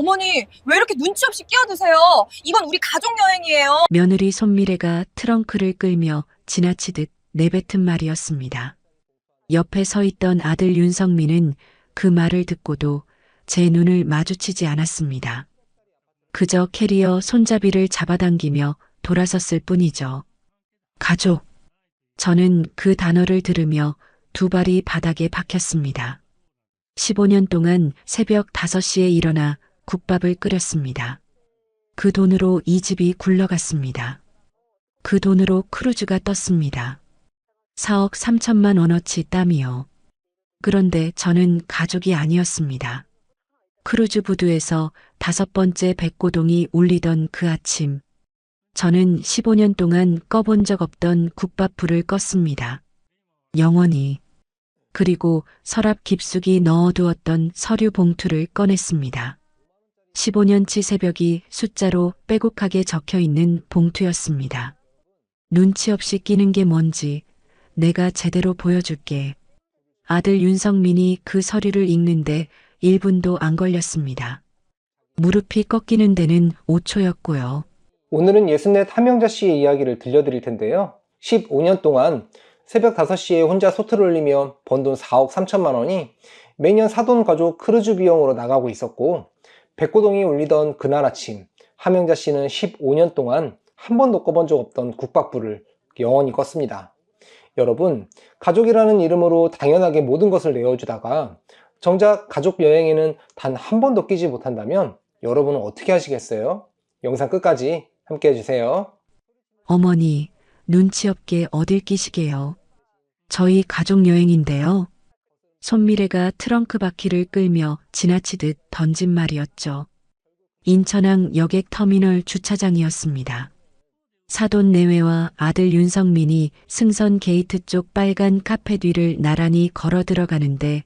어머니, 왜 이렇게 눈치 없이 끼어드세요? 이건 우리 가족 여행이에요. 며느리 손미래가 트렁크를 끌며 지나치듯 내뱉은 말이었습니다. 옆에 서 있던 아들 윤성민은 그 말을 듣고도 제 눈을 마주치지 않았습니다. 그저 캐리어 손잡이를 잡아당기며 돌아섰을 뿐이죠. 가족. 저는 그 단어를 들으며 두 발이 바닥에 박혔습니다. 15년 동안 새벽 5시에 일어나 국밥을 끓였습니다. 그 돈으로 이 집이 굴러갔습니다. 그 돈으로 크루즈가 떴습니다. 4억 3천만 원어치 땀이요. 그런데 저는 가족이 아니었습니다. 크루즈 부두에서 5번째 백고동이 울리던 그 아침, 저는 15년 동안 꺼본 적 없던 국밥불을 껐습니다. 영원히. 그리고 서랍 깊숙이 넣어두었던 서류 봉투를 꺼냈습니다. 15년치 새벽이 숫자로 빼곡하게 적혀 있는 봉투였습니다. 눈치 없이 끼는 게 뭔지 내가 제대로 보여줄게. 아들 윤성민이 그 서류를 읽는데 1분도 안 걸렸습니다. 무릎이 꺾이는 데는 5초였고요. 오늘은 예순넷 함영자 씨의 이야기를 들려드릴 텐데요. 15년 동안 새벽 5시에 혼자 소트를 올리며 번 돈 4억 3천만 원이 매년 사돈 가족 크루즈 비용으로 나가고 있었고, 백고동이 울리던 그날 아침, 함영자 씨는 15년 동안 한 번도 꺼본 적 없던 국밥불을 영원히 껐습니다. 여러분, 가족이라는 이름으로 당연하게 모든 것을 내어주다가 정작 가족 여행에는 단 한 번도 끼지 못한다면 여러분은 어떻게 하시겠어요? 영상 끝까지 함께 해주세요. 어머니, 눈치 없게 어딜 끼시게요. 저희 가족 여행인데요. 손미래가 트렁크 바퀴를 끌며 지나치듯 던진 말이었죠. 인천항 여객터미널 주차장이었습니다. 사돈 내외와 아들 윤성민이 승선 게이트 쪽 빨간 카페 뒤를 나란히 걸어 들어가는데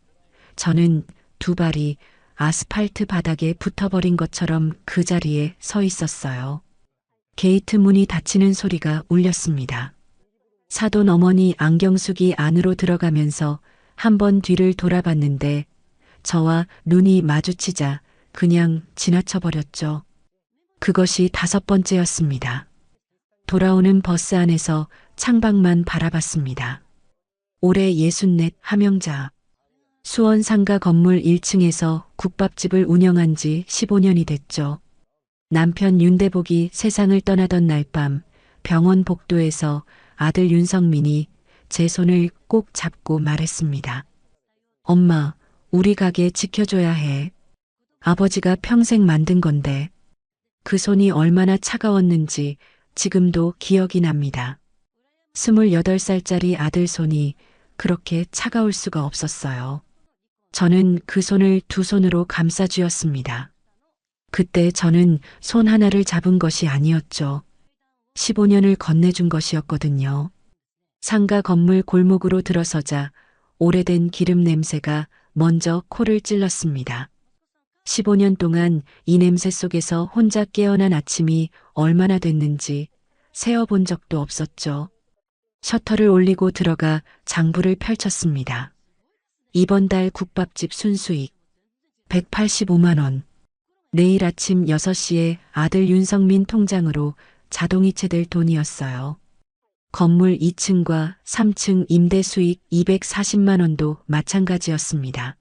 저는 두 발이 아스팔트 바닥에 붙어버린 것처럼 그 자리에 서 있었어요. 게이트 문이 닫히는 소리가 울렸습니다. 사돈 어머니 안경숙이 안으로 들어가면서 한 번 뒤를 돌아봤는데 저와 눈이 마주치자 그냥 지나쳐버렸죠. 그것이 5번째였습니다. 돌아오는 버스 안에서 창밖만 바라봤습니다. 올해 64 함영자. 수원 상가 건물 1층에서 국밥집을 운영한 지 15년이 됐죠. 남편 윤대복이 세상을 떠나던 날 밤 병원 복도에서 아들 윤성민이 제 손을 꼭 잡고 말했습니다. 엄마, 우리 가게 지켜줘야 해. 아버지가 평생 만든 건데. 그 손이 얼마나 차가웠는지 지금도 기억이 납니다. 28살짜리 아들 손이 그렇게 차가울 수가 없었어요. 저는 그 손을 두 손으로 감싸쥐었습니다. 그때 저는 손 하나를 잡은 것이 아니었죠. 15년을 건네준 것이었거든요. 상가 건물 골목으로 들어서자 오래된 기름 냄새가 먼저 코를 찔렀습니다. 15년 동안 이 냄새 속에서 혼자 깨어난 아침이 얼마나 됐는지 세어본 적도 없었죠. 셔터를 올리고 들어가 장부를 펼쳤습니다. 이번 달 국밥집 순수익 185만 원. 내일 아침 6시에 아들 윤성민 통장으로 자동이체될 돈이었어요. 건물 2층과 3층 임대 수익 240만 원도 마찬가지였습니다.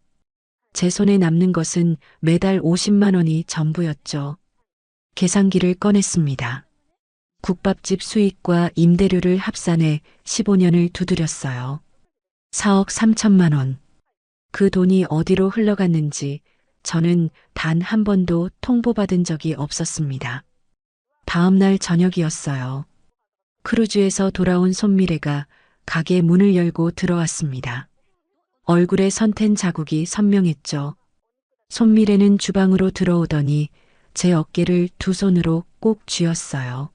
제 손에 남는 것은 매달 50만 원이 전부였죠. 계산기를 꺼냈습니다. 국밥집 수익과 임대료를 합산해 15년을 두드렸어요. 4억 3천만 원. 그 돈이 어디로 흘러갔는지 저는 단 한 번도 통보받은 적이 없었습니다. 다음 날 저녁이었어요. 크루즈에서 돌아온 손미래가 가게 문을 열고 들어왔습니다. 얼굴에 선텐 자국이 선명했죠. 손미래는 주방으로 들어오더니 제 어깨를 두 손으로 꼭 쥐었어요.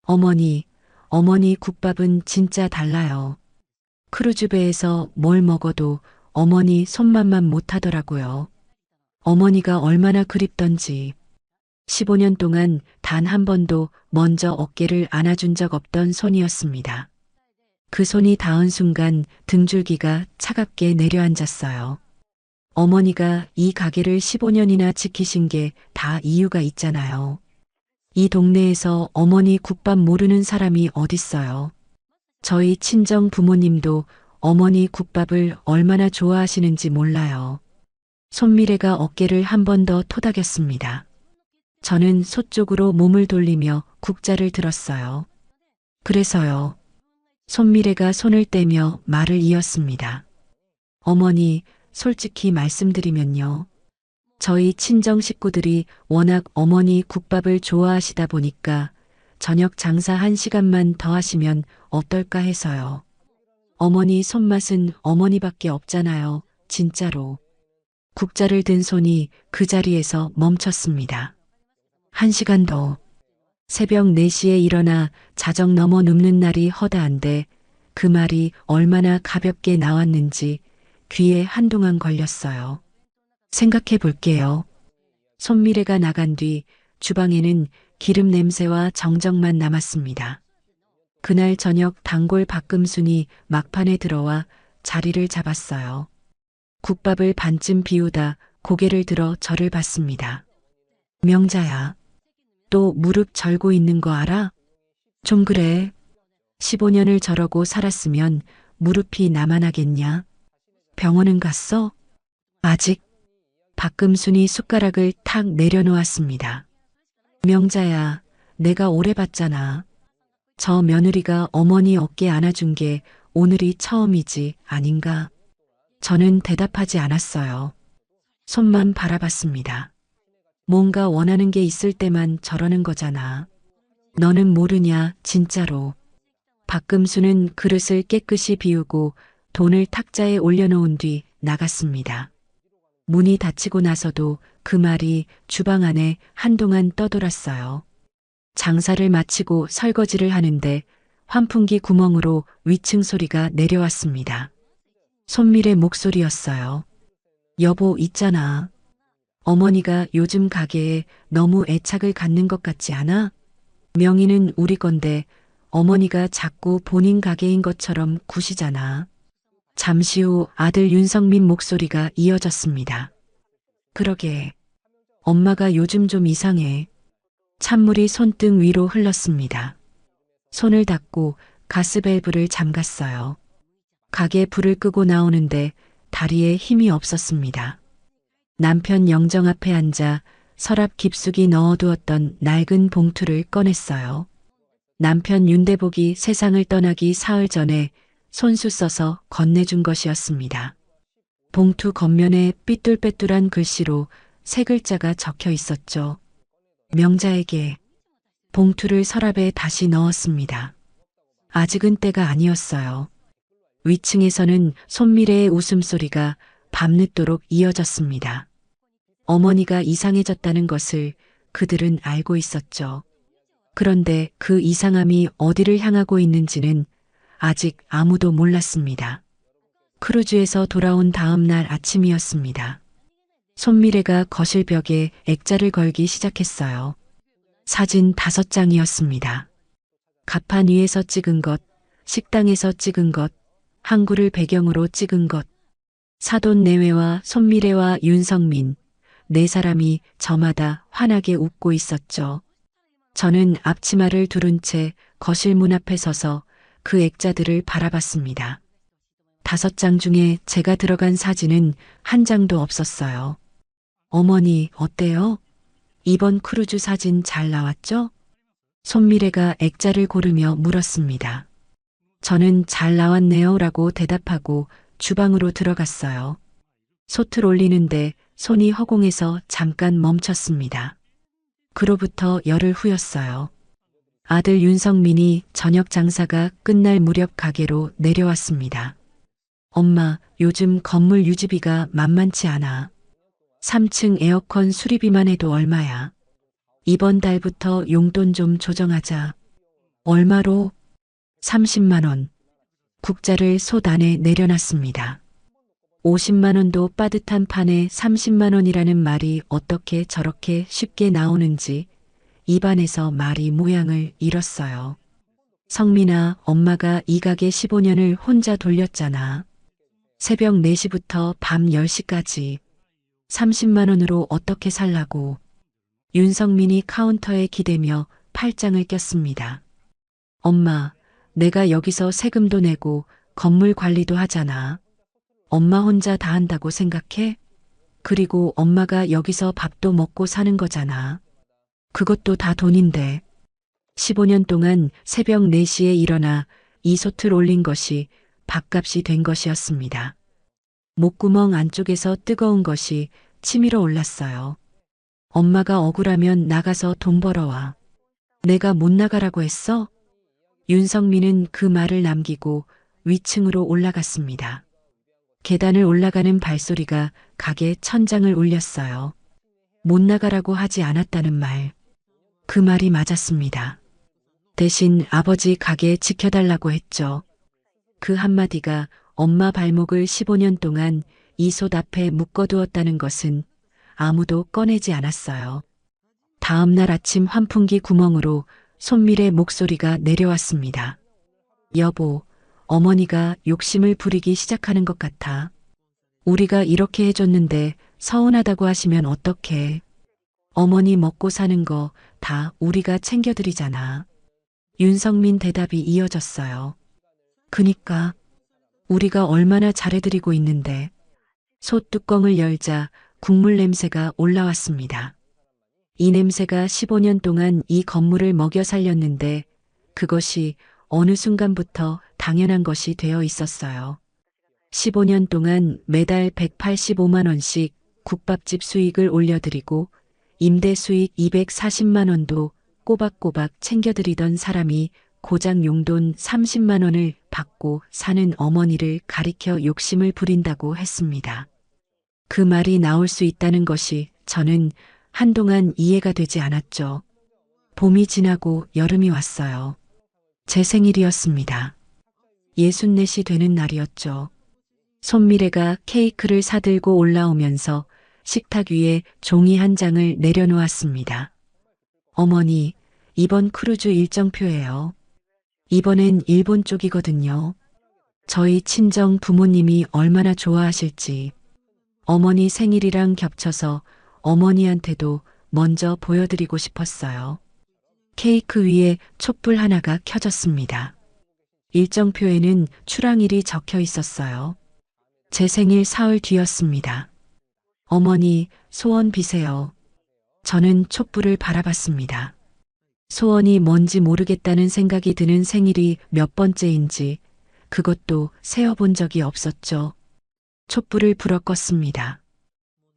어머니, 어머니 국밥은 진짜 달라요. 크루즈배에서 뭘 먹어도 어머니 손맛만 못하더라고요. 어머니가 얼마나 그립던지. 15년 동안 단 한 번도 먼저 어깨를 안아준 적 없던 손이었습니다. 그 손이 닿은 순간 등줄기가 차갑게 내려앉았어요. 어머니가 이 가게를 15년이나 지키신 게 다 이유가 있잖아요. 이 동네에서 어머니 국밥 모르는 사람이 어딨어요. 저희 친정 부모님도 어머니 국밥을 얼마나 좋아하시는지 몰라요. 손미래가 어깨를 한 번 더 토닥였습니다. 저는 솥쪽으로 몸을 돌리며 국자를 들었어요. 그래서요. 손미래가 손을 떼며 말을 이었습니다. 어머니, 솔직히 말씀드리면요. 저희 친정 식구들이 워낙 어머니 국밥을 좋아하시다 보니까 저녁 장사 1시간만 더 하시면 어떨까 해서요. 어머니 손맛은 어머니밖에 없잖아요. 진짜로. 국자를 든 손이 그 자리에서 멈췄습니다. 1시간 더. 새벽 4시에 일어나 자정 넘어 눕는 날이 허다한데 그 말이 얼마나 가볍게 나왔는지 귀에 한동안 걸렸어요. 생각해 볼게요. 손미래가 나간 뒤 주방에는 기름 냄새와 정적만 남았습니다. 그날 저녁 단골 박금순이 막판에 들어와 자리를 잡았어요. 국밥을 반쯤 비우다 고개를 들어 저를 봤습니다. 명자야, 또 무릎 절고 있는 거 알아? 좀 그래. 15년을 저러고 살았으면 무릎이 나만하겠냐? 병원은 갔어? 아직. 박금순이 숟가락을 탁 내려놓았습니다. 명자야, 내가 오래 봤잖아. 저 며느리가 어머니 어깨 안아준 게 오늘이 처음이지 아닌가? 저는 대답하지 않았어요. 손만 바라봤습니다. 뭔가 원하는 게 있을 때만 저러는 거잖아. 너는 모르냐, 진짜로. 박금수는 그릇을 깨끗이 비우고 돈을 탁자에 올려놓은 뒤 나갔습니다. 문이 닫히고 나서도 그 말이 주방 안에 한동안 떠돌았어요. 장사를 마치고 설거지를 하는데 환풍기 구멍으로 위층 소리가 내려왔습니다. 손밀의 목소리였어요. 여보, 있잖아. 어머니가 요즘 가게에 너무 애착을 갖는 것 같지 않아? 명의는 우리 건데 어머니가 자꾸 본인 가게인 것처럼 구시잖아. 잠시 후 아들 윤성민 목소리가 이어졌습니다. 그러게. 엄마가 요즘 좀 이상해. 찬물이 손등 위로 흘렀습니다. 손을 닦고 가스밸브를 잠갔어요. 가게 불을 끄고 나오는데 다리에 힘이 없었습니다. 남편 영정 앞에 앉아 서랍 깊숙이 넣어두었던 낡은 봉투를 꺼냈어요. 남편 윤대복이 세상을 떠나기 사흘 전에 손수 써서 건네준 것이었습니다. 봉투 겉면에 삐뚤빼뚤한 글씨로 세 글자가 적혀 있었죠. 명자에게. 봉투를 서랍에 다시 넣었습니다. 아직은 때가 아니었어요. 위층에서는 손미래의 웃음소리가 밤늦도록 이어졌습니다. 어머니가 이상해졌다는 것을 그들은 알고 있었죠. 그런데 그 이상함이 어디를 향하고 있는지는 아직 아무도 몰랐습니다. 크루즈에서 돌아온 다음 날 아침이었습니다. 손미래가 거실 벽에 액자를 걸기 시작했어요. 사진 5장이었습니다. 갑판 위에서 찍은 것, 식당에서 찍은 것, 항구를 배경으로 찍은 것, 사돈 내외와 손미래와 윤성민, 네 사람이 저마다 환하게 웃고 있었죠. 저는 앞치마를 두른 채 거실 문 앞에 서서 그 액자들을 바라봤습니다. 5장 중에 제가 들어간 사진은 한 장도 없었어요. 어머니, 어때요? 이번 크루즈 사진 잘 나왔죠? 손미래가 액자를 고르며 물었습니다. 저는 잘 나왔네요 라고 대답하고 주방으로 들어갔어요. 솥을 올리는데 손이 허공에서 잠깐 멈췄습니다. 그로부터 열흘 후였어요. 아들 윤성민이 저녁 장사가 끝날 무렵 가게로 내려왔습니다. 엄마, 요즘 건물 유지비가 만만치 않아. 3층 에어컨 수리비만 해도 얼마야. 이번 달부터 용돈 좀 조정하자. 얼마로? 30만 원. 국자를 솥 안에 내려놨습니다. 50만 원도 빠듯한 판에 30만 원이라는 말이 어떻게 저렇게 쉽게 나오는지 입안에서 말이 모양을 잃었어요. 성민아, 엄마가 이 가게 15년을 혼자 돌렸잖아. 새벽 4시부터 밤 10시까지. 30만 원으로 어떻게 살라고. 윤성민이 카운터에 기대며 팔짱을 꼈습니다. 엄마, 내가 여기서 세금도 내고 건물 관리도 하잖아. 엄마 혼자 다 한다고 생각해? 그리고 엄마가 여기서 밥도 먹고 사는 거잖아. 그것도 다 돈인데. 15년 동안 새벽 4시에 일어나 이 솥을 올린 것이 밥값이 된 것이었습니다. 목구멍 안쪽에서 뜨거운 것이 치밀어 올랐어요. 엄마가 억울하면 나가서 돈 벌어와. 내가 못 나가라고 했어? 윤성민은 그 말을 남기고 위층으로 올라갔습니다. 계단을 올라가는 발소리가 가게 천장을 울렸어요. 못 나가라고 하지 않았다는 말. 그 말이 맞았습니다. 대신 아버지 가게 지켜달라고 했죠. 그 한마디가 엄마 발목을 15년 동안 이 솥 앞에 묶어두었다는 것은 아무도 꺼내지 않았어요. 다음 날 아침 환풍기 구멍으로 손밀의 목소리가 내려왔습니다. 여보, 어머니가 욕심을 부리기 시작하는 것 같아. 우리가 이렇게 해줬는데 서운하다고 하시면 어떡해. 어머니 먹고 사는 거 다 우리가 챙겨드리잖아. 윤성민 대답이 이어졌어요. 그니까 우리가 얼마나 잘해드리고 있는데. 솥 뚜껑을 열자 국물 냄새가 올라왔습니다. 이 냄새가 15년 동안 이 건물을 먹여 살렸는데 그것이 어느 순간부터 당연한 것이 되어 있었어요. 15년 동안 매달 185만 원씩 국밥집 수익을 올려드리고 임대 수익 240만 원도 꼬박꼬박 챙겨드리던 사람이 고작 용돈 30만 원을 받고 사는 어머니를 가리켜 욕심을 부린다고 했습니다. 그 말이 나올 수 있다는 것이 저는 한동안 이해가 되지 않았죠. 봄이 지나고 여름이 왔어요. 제 생일이었습니다. 64이 되는 날이었죠. 손미래가 케이크를 사들고 올라오면서 식탁 위에 종이 한 장을 내려놓았습니다. 어머니, 이번 크루즈 일정표예요. 이번엔 일본 쪽이거든요. 저희 친정 부모님이 얼마나 좋아하실지. 어머니 생일이랑 겹쳐서 어머니한테도 먼저 보여드리고 싶었어요. 케이크 위에 촛불 하나가 켜졌습니다. 일정표에는 출항일이 적혀 있었어요. 제 생일 사흘 뒤였습니다. 어머니, 소원 비세요. 저는 촛불을 바라봤습니다. 소원이 뭔지 모르겠다는 생각이 드는 생일이 몇 번째인지 그것도 세어본 적이 없었죠. 촛불을 불어 껐습니다.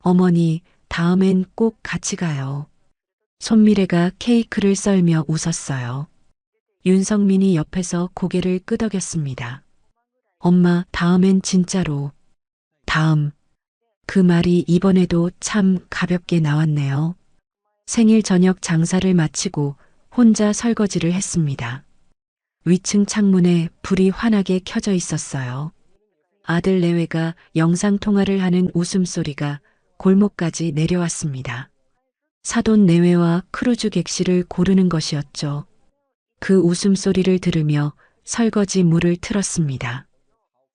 어머니, 다음엔 꼭 같이 가요. 손미래가 케이크를 썰며 웃었어요. 윤성민이 옆에서 고개를 끄덕였습니다. 엄마, 다음엔 진짜로. 다음. 그 말이 이번에도 참 가볍게 나왔네요. 생일 저녁 장사를 마치고 혼자 설거지를 했습니다. 위층 창문에 불이 환하게 켜져 있었어요. 아들 내외가 영상통화를 하는 웃음소리가 골목까지 내려왔습니다. 사돈 내외와 크루즈 객실을 고르는 것이었죠. 그 웃음소리를 들으며 설거지 물을 틀었습니다.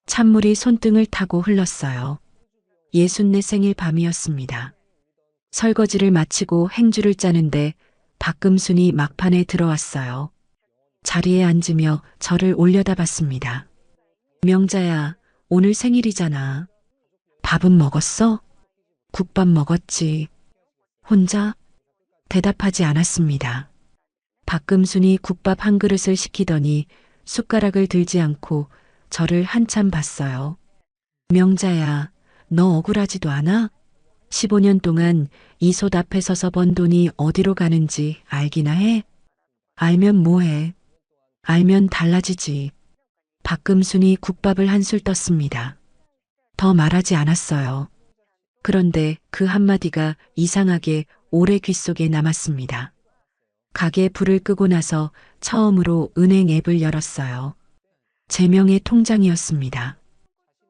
찬물이 손등을 타고 흘렀어요. 64 생일 밤이었습니다. 설거지를 마치고 행주를 짜는데 박금순이 막판에 들어왔어요. 자리에 앉으며 저를 올려다봤습니다. 명자야, 오늘 생일이잖아. 밥은 먹었어? 국밥 먹었지. 혼자? 대답하지 않았습니다. 박금순이 국밥 한 그릇을 시키더니 숟가락을 들지 않고 저를 한참 봤어요. 명자야, 너 억울하지도 않아? 15년 동안 이 솥 앞에 서서 번 돈이 어디로 가는지 알기나 해? 알면 뭐해? 알면 달라지지. 박금순이 국밥을 한술 떴습니다. 더 말하지 않았어요. 그런데 그 한마디가 이상하게 오래 귓속에 남았습니다. 가게 불을 끄고 나서 처음으로 은행 앱을 열었어요. 제 명의 통장이었습니다.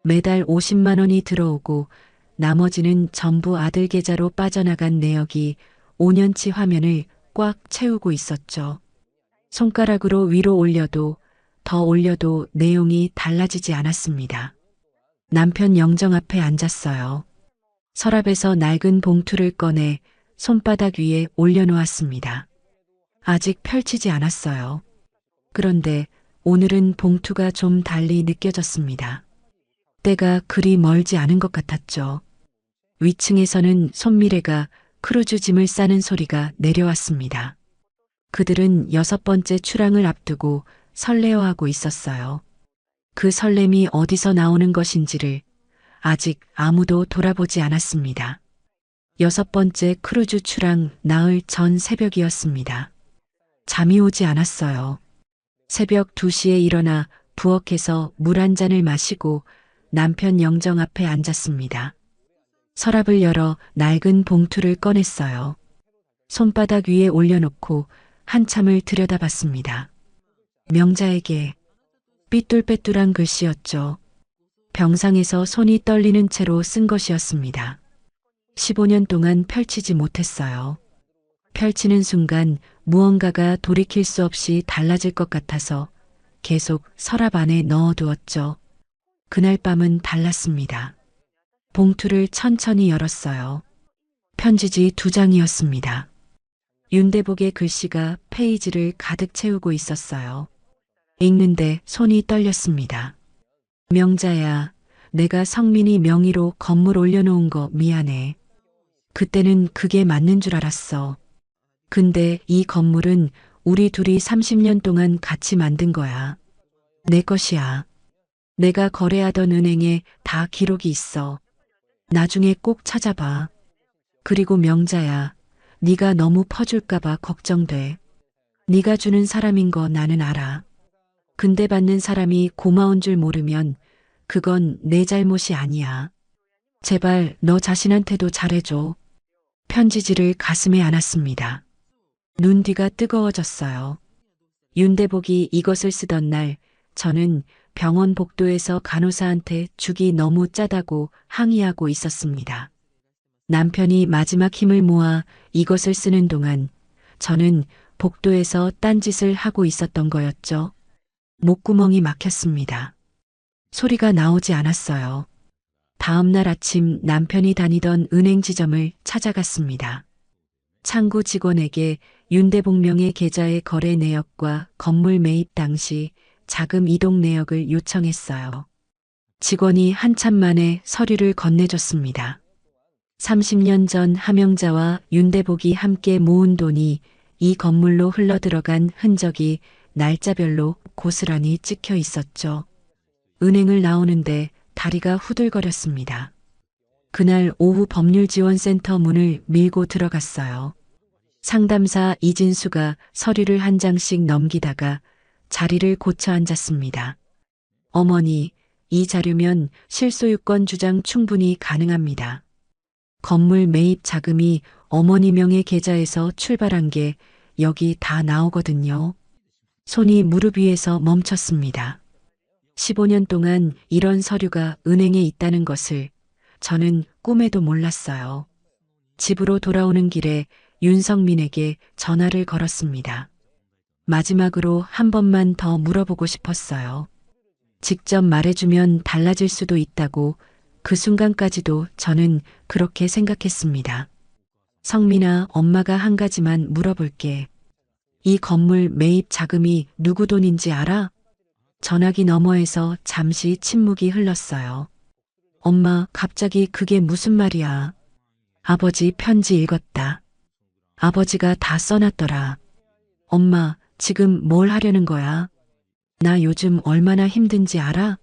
매달 50만 원이 들어오고 나머지는 전부 아들 계좌로 빠져나간 내역이 5년치 화면을 꽉 채우고 있었죠. 손가락으로 위로 올려도 더 올려도 내용이 달라지지 않았습니다. 남편 영정 앞에 앉았어요. 서랍에서 낡은 봉투를 꺼내 손바닥 위에 올려놓았습니다. 아직 펼치지 않았어요. 그런데 오늘은 봉투가 좀 달리 느껴졌습니다. 때가 그리 멀지 않은 것 같았죠. 위층에서는 손미래가 크루즈 짐을 싸는 소리가 내려왔습니다. 그들은 6번째 출항을 앞두고 설레어하고 있었어요. 그 설렘이 어디서 나오는 것인지를 아직 아무도 돌아보지 않았습니다. 6번째 크루즈 출항 나흘 전 새벽이었습니다. 잠이 오지 않았어요. 새벽 2시에 일어나 부엌에서 물 한 잔을 마시고 남편 영정 앞에 앉았습니다. 서랍을 열어 낡은 봉투를 꺼냈어요. 손바닥 위에 올려놓고 한참을 들여다봤습니다. 명자에게 삐뚤빼뚤한 글씨였죠. 병상에서 손이 떨리는 채로 쓴 것이었습니다. 15년 동안 펼치지 못했어요. 펼치는 순간 무언가가 돌이킬 수 없이 달라질 것 같아서 계속 서랍 안에 넣어두었죠. 그날 밤은 달랐습니다. 봉투를 천천히 열었어요. 편지지 2장이었습니다. 윤대복의 글씨가 페이지를 가득 채우고 있었어요. 읽는데 손이 떨렸습니다. 명자야, 내가 성민이 명의로 건물 올려놓은 거 미안해. 그때는 그게 맞는 줄 알았어. 근데 이 건물은 우리 둘이 30년 동안 같이 만든 거야. 내 것이야. 내가 거래하던 은행에 다 기록이 있어. 나중에 꼭 찾아봐. 그리고 명자야, 네가 너무 퍼줄까봐 걱정돼. 네가 주는 사람인 거 나는 알아. 근데 받는 사람이 고마운 줄 모르면 그건 내 잘못이 아니야. 제발 너 자신한테도 잘해줘. 편지지를 가슴에 안았습니다. 눈 뒤가 뜨거워졌어요. 윤대복이 이것을 쓰던 날 저는 병원 복도에서 간호사한테 죽이 너무 짜다고 항의하고 있었습니다. 남편이 마지막 힘을 모아 이것을 쓰는 동안 저는 복도에서 딴짓을 하고 있었던 거였죠. 목구멍이 막혔습니다. 소리가 나오지 않았어요. 다음 날 아침 남편이 다니던 은행 지점을 찾아갔습니다. 창구 직원에게 윤대복 명의 계좌의 거래 내역과 건물 매입 당시 자금 이동 내역을 요청했어요. 직원이 한참 만에 서류를 건네줬습니다. 30년 전 함영자와 윤대복이 함께 모은 돈이 이 건물로 흘러들어간 흔적이 날짜별로 고스란히 찍혀 있었죠. 은행을 나오는데 다리가 후들거렸습니다. 그날 오후 법률지원센터 문을 밀고 들어갔어요. 상담사 이진수가 서류를 한 장씩 넘기다가 자리를 고쳐 앉았습니다. 어머니, 이 자료면 실소유권 주장 충분히 가능합니다. 건물 매입 자금이 어머니 명의 계좌에서 출발한 게 여기 다 나오거든요. 손이 무릎 위에서 멈췄습니다. 15년 동안 이런 서류가 은행에 있다는 것을 저는 꿈에도 몰랐어요. 집으로 돌아오는 길에 윤성민에게 전화를 걸었습니다. 마지막으로 한 번만 더 물어보고 싶었어요. 직접 말해주면 달라질 수도 있다고 그 순간까지도 저는 그렇게 생각했습니다. 성민아, 엄마가 한 가지만 물어볼게. 이 건물 매입 자금이 누구 돈인지 알아? 전화기 너머에서 잠시 침묵이 흘렀어요. 엄마, 갑자기 그게 무슨 말이야? 아버지 편지 읽었다. 아버지가 다 써놨더라. 엄마, 지금 뭘 하려는 거야? 나 요즘 얼마나 힘든지 알아?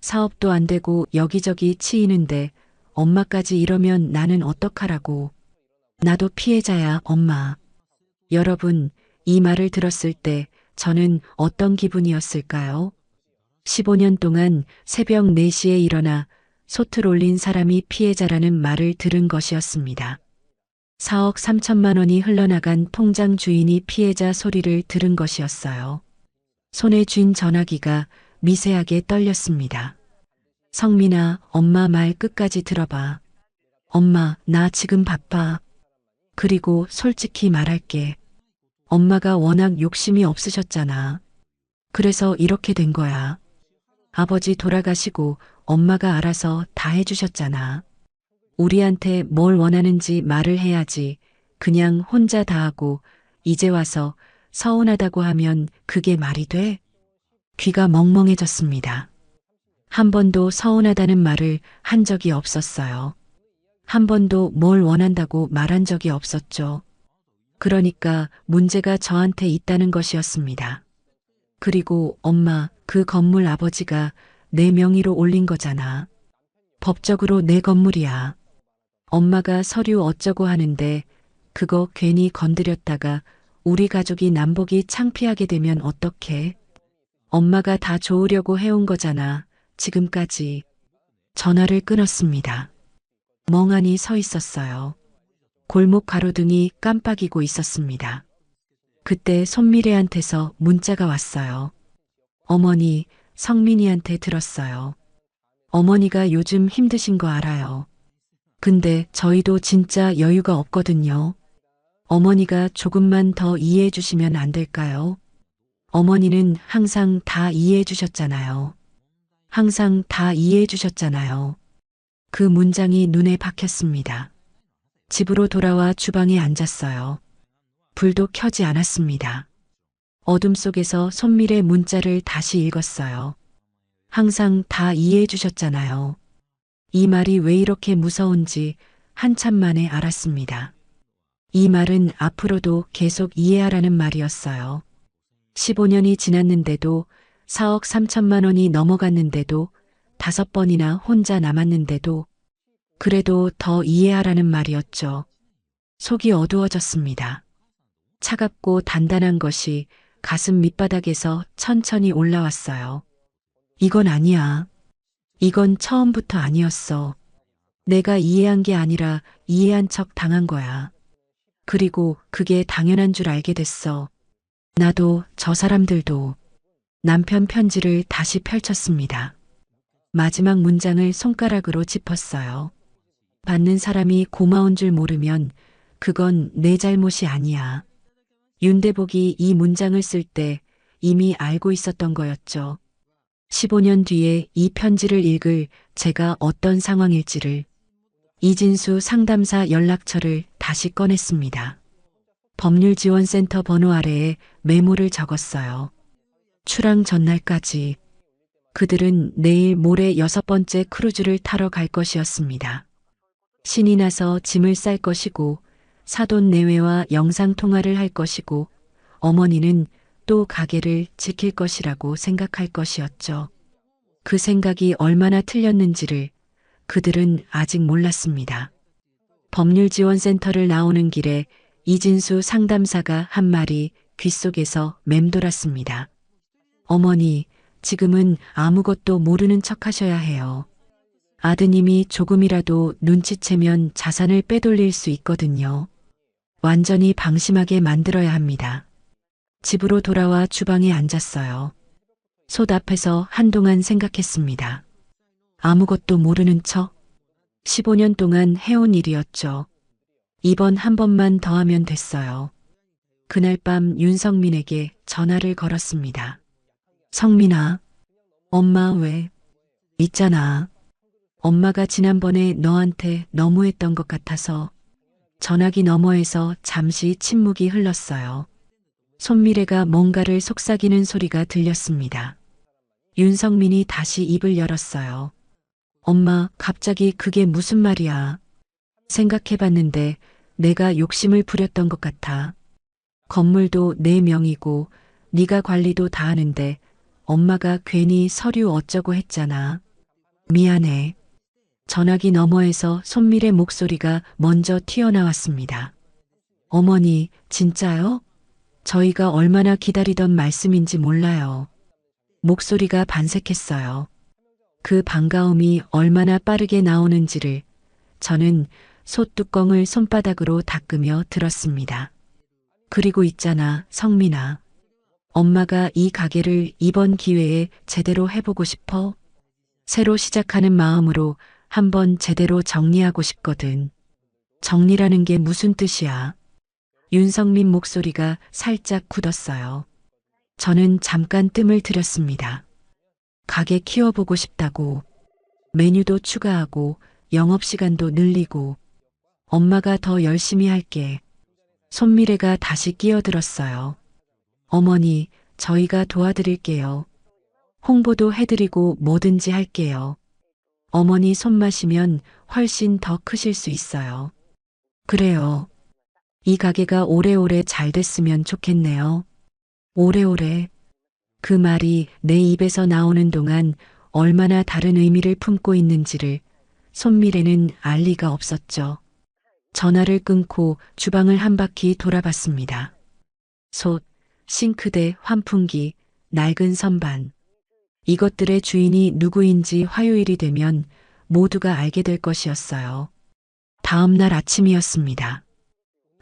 사업도 안 되고 여기저기 치이는데 엄마까지 이러면 나는 어떡하라고. 나도 피해자야, 엄마. 여러분, 이 말을 들었을 때 저는 어떤 기분이었을까요? 15년 동안 새벽 4시에 일어나 솥을 올린 사람이 피해자라는 말을 들은 것이었습니다. 4억 3천만 원이 흘러나간 통장 주인이 피해자 소리를 들은 것이었어요. 손에 쥔 전화기가 미세하게 떨렸습니다. 성민아, 엄마 말 끝까지 들어봐. 엄마, 나 지금 바빠. 그리고 솔직히 말할게. 엄마가 워낙 욕심이 없으셨잖아. 그래서 이렇게 된 거야. 아버지 돌아가시고 엄마가 알아서 다 해주셨잖아. 우리한테 뭘 원하는지 말을 해야지. 그냥 혼자 다 하고 이제 와서 서운하다고 하면 그게 말이 돼? 귀가 멍멍해졌습니다. 한 번도 서운하다는 말을 한 적이 없었어요. 한 번도 뭘 원한다고 말한 적이 없었죠. 그러니까 문제가 저한테 있다는 것이었습니다. 그리고 엄마, 그 건물 아버지가 내 명의로 올린 거잖아. 법적으로 내 건물이야. 엄마가 서류 어쩌고 하는데 그거 괜히 건드렸다가 우리 가족이 남북이 창피하게 되면 어떡해? 엄마가 다 좋으려고 해온 거잖아. 지금까지. 전화를 끊었습니다. 멍하니 서 있었어요. 골목 가로등이 깜빡이고 있었습니다. 그때 손미래한테서 문자가 왔어요. 어머니, 성민이한테 들었어요. 어머니가 요즘 힘드신 거 알아요. 근데 저희도 진짜 여유가 없거든요. 어머니가 조금만 더 이해해 주시면 안 될까요? 어머니는 항상 다 이해해 주셨잖아요. 항상 다 이해해 주셨잖아요. 그 문장이 눈에 박혔습니다. 집으로 돌아와 주방에 앉았어요. 불도 켜지 않았습니다. 어둠 속에서 손밀의 문자를 다시 읽었어요. 항상 다 이해해 주셨잖아요. 이 말이 왜 이렇게 무서운지 한참 만에 알았습니다. 이 말은 앞으로도 계속 이해하라는 말이었어요. 15년이 지났는데도 4억 3천만 원이 넘어갔는데도 5번이나 혼자 남았는데도 그래도 더 이해하라는 말이었죠. 속이 어두워졌습니다. 차갑고 단단한 것이 가슴 밑바닥에서 천천히 올라왔어요. 이건 아니야. 이건 처음부터 아니었어. 내가 이해한 게 아니라 이해한 척 당한 거야. 그리고 그게 당연한 줄 알게 됐어. 나도 저 사람들도. 남편 편지를 다시 펼쳤습니다. 마지막 문장을 손가락으로 짚었어요. 받는 사람이 고마운 줄 모르면 그건 내 잘못이 아니야. 윤대복이 이 문장을 쓸 때 이미 알고 있었던 거였죠. 15년 뒤에 이 편지를 읽을 제가 어떤 상황일지를. 이진수 상담사 연락처를 다시 꺼냈습니다. 법률지원센터 번호 아래에 메모를 적었어요. 출항 전날까지. 그들은 내일 모레 6번째 크루즈를 타러 갈 것이었습니다. 신이 나서 짐을 쌀 것이고 사돈 내외와 영상통화를 할 것이고 어머니는 또 가게를 지킬 것이라고 생각할 것이었죠. 그 생각이 얼마나 틀렸는지를 그들은 아직 몰랐습니다. 법률지원센터를 나오는 길에 이진수 상담사가 한 말이 귓속에서 맴돌았습니다. 어머니, 지금은 아무것도 모르는 척 하셔야 해요. 아드님이 조금이라도 눈치채면 자산을 빼돌릴 수 있거든요. 완전히 방심하게 만들어야 합니다. 집으로 돌아와 주방에 앉았어요. 솥 앞에서 한동안 생각했습니다. 아무것도 모르는 척? 15년 동안 해온 일이었죠. 이번 한 번만 더 하면 됐어요. 그날 밤 윤성민에게 전화를 걸었습니다. 성민아, 엄마 왜? 있잖아. 엄마가 지난번에 너한테 너무했던 것 같아서. 전화기 너머에서 잠시 침묵이 흘렀어요. 손미래가 뭔가를 속삭이는 소리가 들렸습니다. 윤성민이 다시 입을 열었어요. 엄마, 갑자기 그게 무슨 말이야? 생각해봤는데 내가 욕심을 부렸던 것 같아. 건물도 내 명이고 네가 관리도 다 하는데 엄마가 괜히 서류 어쩌고 했잖아. 미안해. 전화기 너머에서 손밀의 목소리가 먼저 튀어나왔습니다. 어머니, 진짜요? 저희가 얼마나 기다리던 말씀인지 몰라요. 목소리가 반색했어요. 그 반가움이 얼마나 빠르게 나오는지를 저는 솥뚜껑을 손바닥으로 닦으며 들었습니다. 그리고 있잖아, 성민아. 엄마가 이 가게를 이번 기회에 제대로 해보고 싶어? 새로 시작하는 마음으로 한번 제대로 정리하고 싶거든. 정리라는 게 무슨 뜻이야? 윤성민 목소리가 살짝 굳었어요. 저는 잠깐 뜸을 들였습니다. 가게 키워보고 싶다고. 메뉴도 추가하고 영업시간도 늘리고 엄마가 더 열심히 할게. 손미래가 다시 끼어들었어요. 어머니, 저희가 도와드릴게요. 홍보도 해드리고 뭐든지 할게요. 어머니 손 마시면 훨씬 더 크실 수 있어요. 그래요. 이 가게가 오래오래 잘 됐으면 좋겠네요. 오래오래. 그 말이 내 입에서 나오는 동안 얼마나 다른 의미를 품고 있는지를 손미래는 알 리가 없었죠. 전화를 끊고 주방을 한 바퀴 돌아봤습니다. 솥, 싱크대, 환풍기, 낡은 선반. 이것들의 주인이 누구인지 화요일이 되면 모두가 알게 될 것이었어요. 다음 날 아침이었습니다.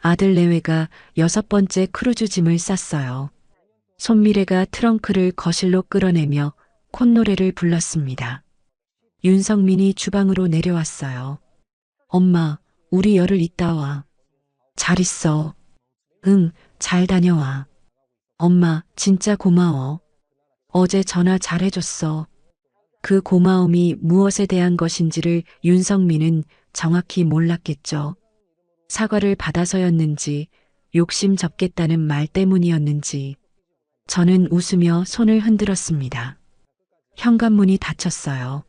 아들 내외가 6번째 크루즈 짐을 쌌어요. 손미래가 트렁크를 거실로 끌어내며 콧노래를 불렀습니다. 윤성민이 주방으로 내려왔어요. 엄마, 우리 열흘 있다 와. 잘 있어. 응, 잘 다녀와. 엄마, 진짜 고마워. 어제 전화 잘해줬어. 그 고마움이 무엇에 대한 것인지를 윤성민은 정확히 몰랐겠죠. 사과를 받아서였는지, 욕심 접겠다는 말 때문이었는지. 저는 웃으며 손을 흔들었습니다. 현관문이 닫혔어요.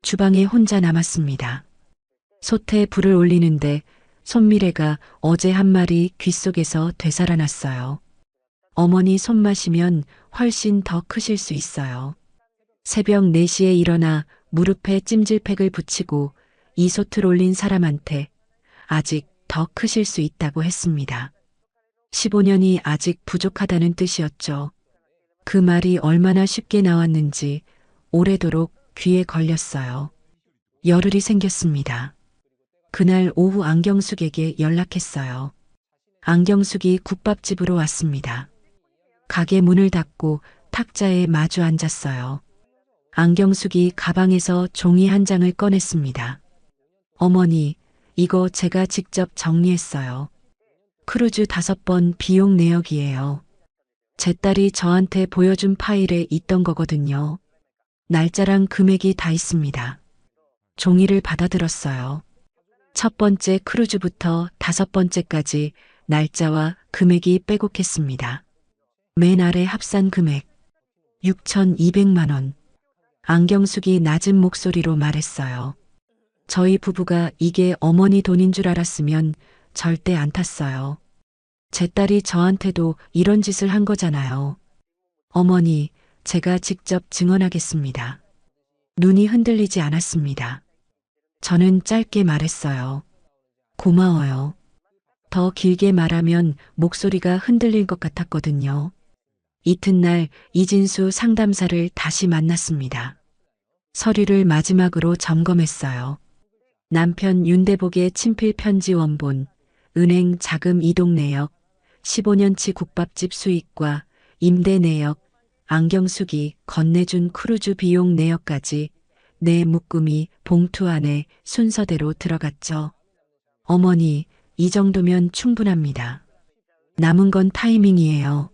주방에 혼자 남았습니다. 솥에 불을 올리는데 손미래가 어제 한 말이 귓속에서 되살아났어요. 어머니 손 마시면 훨씬 더 크실 수 있어요. 새벽 4시에 일어나 무릎에 찜질팩을 붙이고 이 솥을 올린 사람한테 아직 더 크실 수 있다고 했습니다. 15년이 아직 부족하다는 뜻이었죠. 그 말이 얼마나 쉽게 나왔는지 오래도록 귀에 걸렸어요. 열흘이 생겼습니다. 그날 오후 안경숙에게 연락했어요. 안경숙이 국밥집으로 왔습니다. 가게 문을 닫고 탁자에 마주 앉았어요. 안경숙이 가방에서 종이 한 장을 꺼냈습니다. 어머니, 이거 제가 직접 정리했어요. 크루즈 5번 비용 내역이에요. 제 딸이 저한테 보여준 파일에 있던 거거든요. 날짜랑 금액이 다 있습니다. 종이를 받아들었어요. 첫 번째 크루즈부터 5번째까지 날짜와 금액이 빼곡했습니다. 맨 아래 합산 금액 6,200만 원. 안경숙이 낮은 목소리로 말했어요. 저희 부부가 이게 어머니 돈인 줄 알았으면 절대 안 탔어요. 제 딸이 저한테도 이런 짓을 한 거잖아요. 어머니, 제가 직접 증언하겠습니다. 눈이 흔들리지 않았습니다. 저는 짧게 말했어요. 고마워요. 더 길게 말하면 목소리가 흔들릴 것 같았거든요. 이튿날 이진수 상담사를 다시 만났습니다. 서류를 마지막으로 점검했어요. 남편 윤대복의 친필 편지 원본, 은행 자금 이동 내역, 15년치 국밥집 수익과 임대 내역, 안경숙이 건네준 크루즈 비용 내역까지 내 묶음이 봉투 안에 순서대로 들어갔죠. 어머니, 이 정도면 충분합니다. 남은 건 타이밍이에요.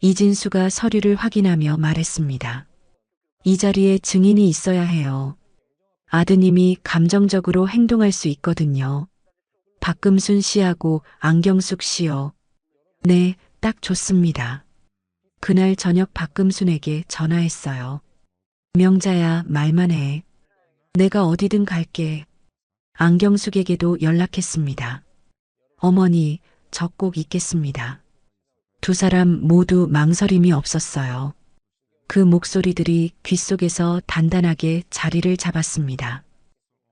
이진수가 서류를 확인하며 말했습니다. 이 자리에 증인이 있어야 해요. 아드님이 감정적으로 행동할 수 있거든요. 박금순 씨하고 안경숙 씨요. 네, 딱 좋습니다. 그날 저녁 박금순에게 전화했어요. 명자야, 말만 해. 내가 어디든 갈게. 안경숙에게도 연락했습니다. 어머니, 저 꼭 있겠습니다. 두 사람 모두 망설임이 없었어요. 그 목소리들이 귓속에서 단단하게 자리를 잡았습니다.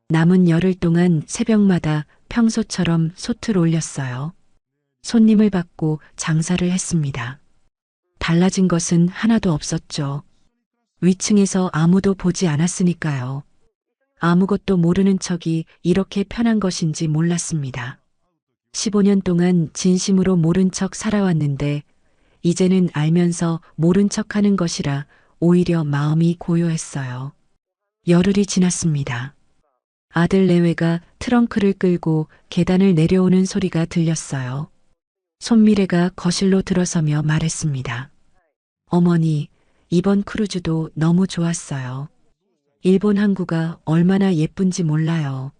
남은 열흘 동안 새벽마다 평소처럼 솥을 올렸어요. 손님을 받고 장사를 했습니다. 달라진 것은 하나도 없었죠. 위층에서 아무도 보지 않았으니까요. 아무것도 모르는 척이 이렇게 편한 것인지 몰랐습니다. 15년 동안 진심으로 모른 척 살아왔는데 이제는 알면서 모른 척 하는 것이라 오히려 마음이 고요했어요. 열흘이 지났습니다. 아들 내외가 트렁크를 끌고 계단을 내려오는 소리가 들렸어요. 손미래가 거실로 들어서며 말했습니다. 어머니, 이번 크루즈도 너무 좋았어요. 일본 항구가 얼마나 예쁜지 몰라요.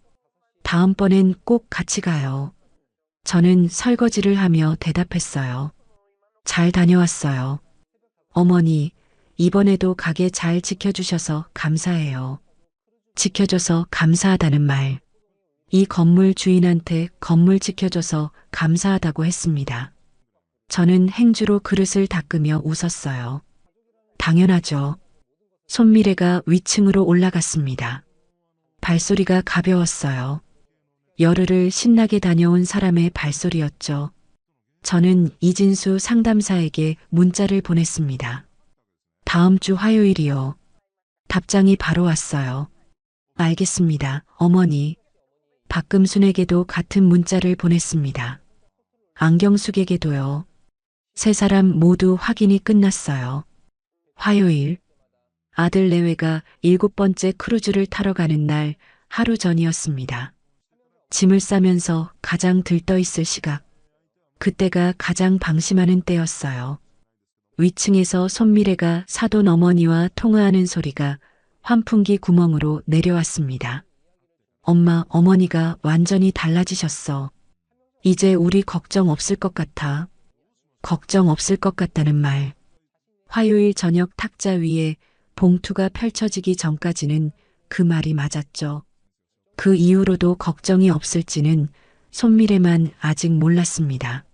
다음번엔 꼭 같이 가요. 저는 설거지를 하며 대답했어요. 잘 다녀왔어요. 어머니, 이번에도 가게 잘 지켜주셔서 감사해요. 지켜줘서 감사하다는 말. 이 건물 주인한테 건물 지켜줘서 감사하다고 했습니다. 저는 행주로 그릇을 닦으며 웃었어요. 당연하죠. 손미래가 위층으로 올라갔습니다. 발소리가 가벼웠어요. 열흘을 신나게 다녀온 사람의 발소리였죠. 저는 이진수 상담사에게 문자를 보냈습니다. 다음 주 화요일이요. 답장이 바로 왔어요. 알겠습니다, 어머니. 박금순에게도 같은 문자를 보냈습니다. 안경숙에게도요. 세 사람 모두 확인이 끝났어요. 화요일. 아들 내외가 7번째 크루즈를 타러 가는 날 하루 전이었습니다. 짐을 싸면서 가장 들떠있을 시각. 그때가 가장 방심하는 때였어요. 위층에서 손미래가 사돈 어머니와 통화하는 소리가 환풍기 구멍으로 내려왔습니다. 엄마, 어머니가 완전히 달라지셨어. 이제 우리 걱정 없을 것 같아. 걱정 없을 것 같다는 말. 화요일 저녁 탁자 위에 봉투가 펼쳐지기 전까지는 그 말이 맞았죠. 그 이후로도 걱정이 없을지는 손미래만 아직 몰랐습니다.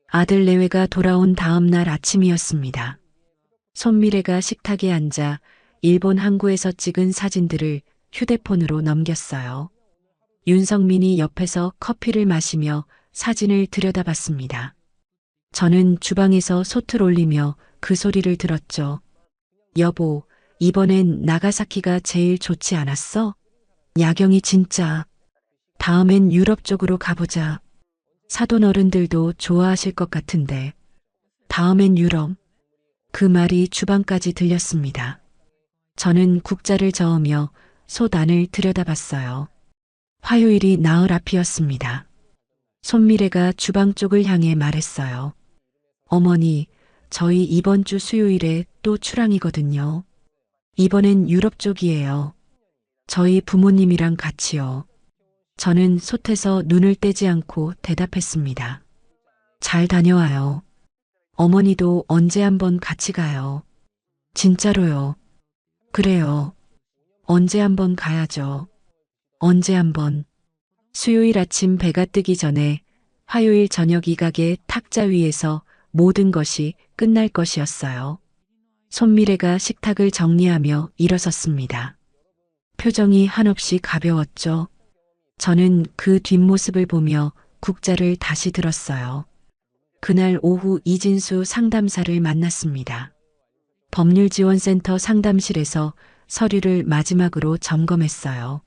아들 내외가 돌아온 다음 날 아침이었습니다. 손미래가 식탁에 앉아 일본 항구에서 찍은 사진들을 휴대폰으로 넘겼어요. 윤성민이 옆에서 커피를 마시며 사진을 들여다봤습니다. 저는 주방에서 솥을 올리며 그 소리를 들었죠. 여보, 이번엔 나가사키가 제일 좋지 않았어? 야경이 진짜. 다음엔 유럽 쪽으로 가보자. 사돈 어른들도 좋아하실 것 같은데. 다음엔 유럽. 그 말이 주방까지 들렸습니다. 저는 국자를 저으며 솥 안을 들여다봤어요. 화요일이 나흘 앞이었습니다. 손미래가 주방 쪽을 향해 말했어요. 어머니, 저희 이번 주 수요일에 또 출항이거든요. 이번엔 유럽 쪽이에요. 저희 부모님이랑 같이요. 저는 솥에서 눈을 떼지 않고 대답했습니다. 잘 다녀와요. 어머니도 언제 한번 같이 가요. 진짜로요. 그래요. 언제 한번 가야죠. 언제 한번. 수요일 아침 배가 뜨기 전에 화요일 저녁 이 가게 탁자 위에서 모든 것이 끝날 것이었어요. 손미래가 식탁을 정리하며 일어섰습니다. 표정이 한없이 가벼웠죠. 저는 그 뒷모습을 보며 국자를 다시 들었어요. 그날 오후 이진수 상담사를 만났습니다. 법률지원센터 상담실에서 서류를 마지막으로 점검했어요.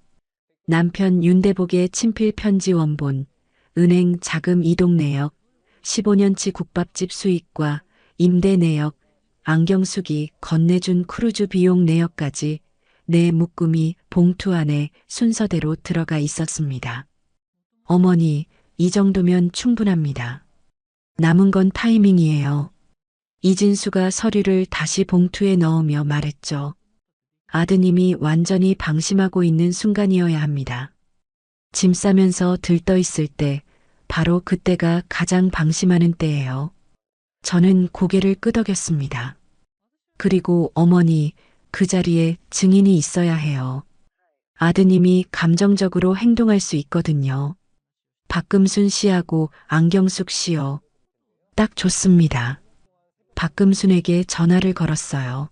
남편 윤대복의 친필 편지 원본, 은행 자금 이동 내역, 15년치 국밥집 수익과 임대 내역, 안경숙이 건네준 크루즈 비용 내역까지 내 묶음이 봉투 안에 순서대로 들어가 있었습니다. 어머니, 이 정도면 충분합니다. 남은 건 타이밍이에요. 이진수가 서류를 다시 봉투에 넣으며 말했죠. 아드님이 완전히 방심하고 있는 순간이어야 합니다. 짐 싸면서 들떠있을 때, 바로 그때가 가장 방심하는 때예요. 저는 고개를 끄덕였습니다. 그리고 어머니, 그 자리에 증인이 있어야 해요. 아드님이 감정적으로 행동할 수 있거든요. 박금순 씨하고 안경숙 씨요. 딱 좋습니다. 박금순에게 전화를 걸었어요.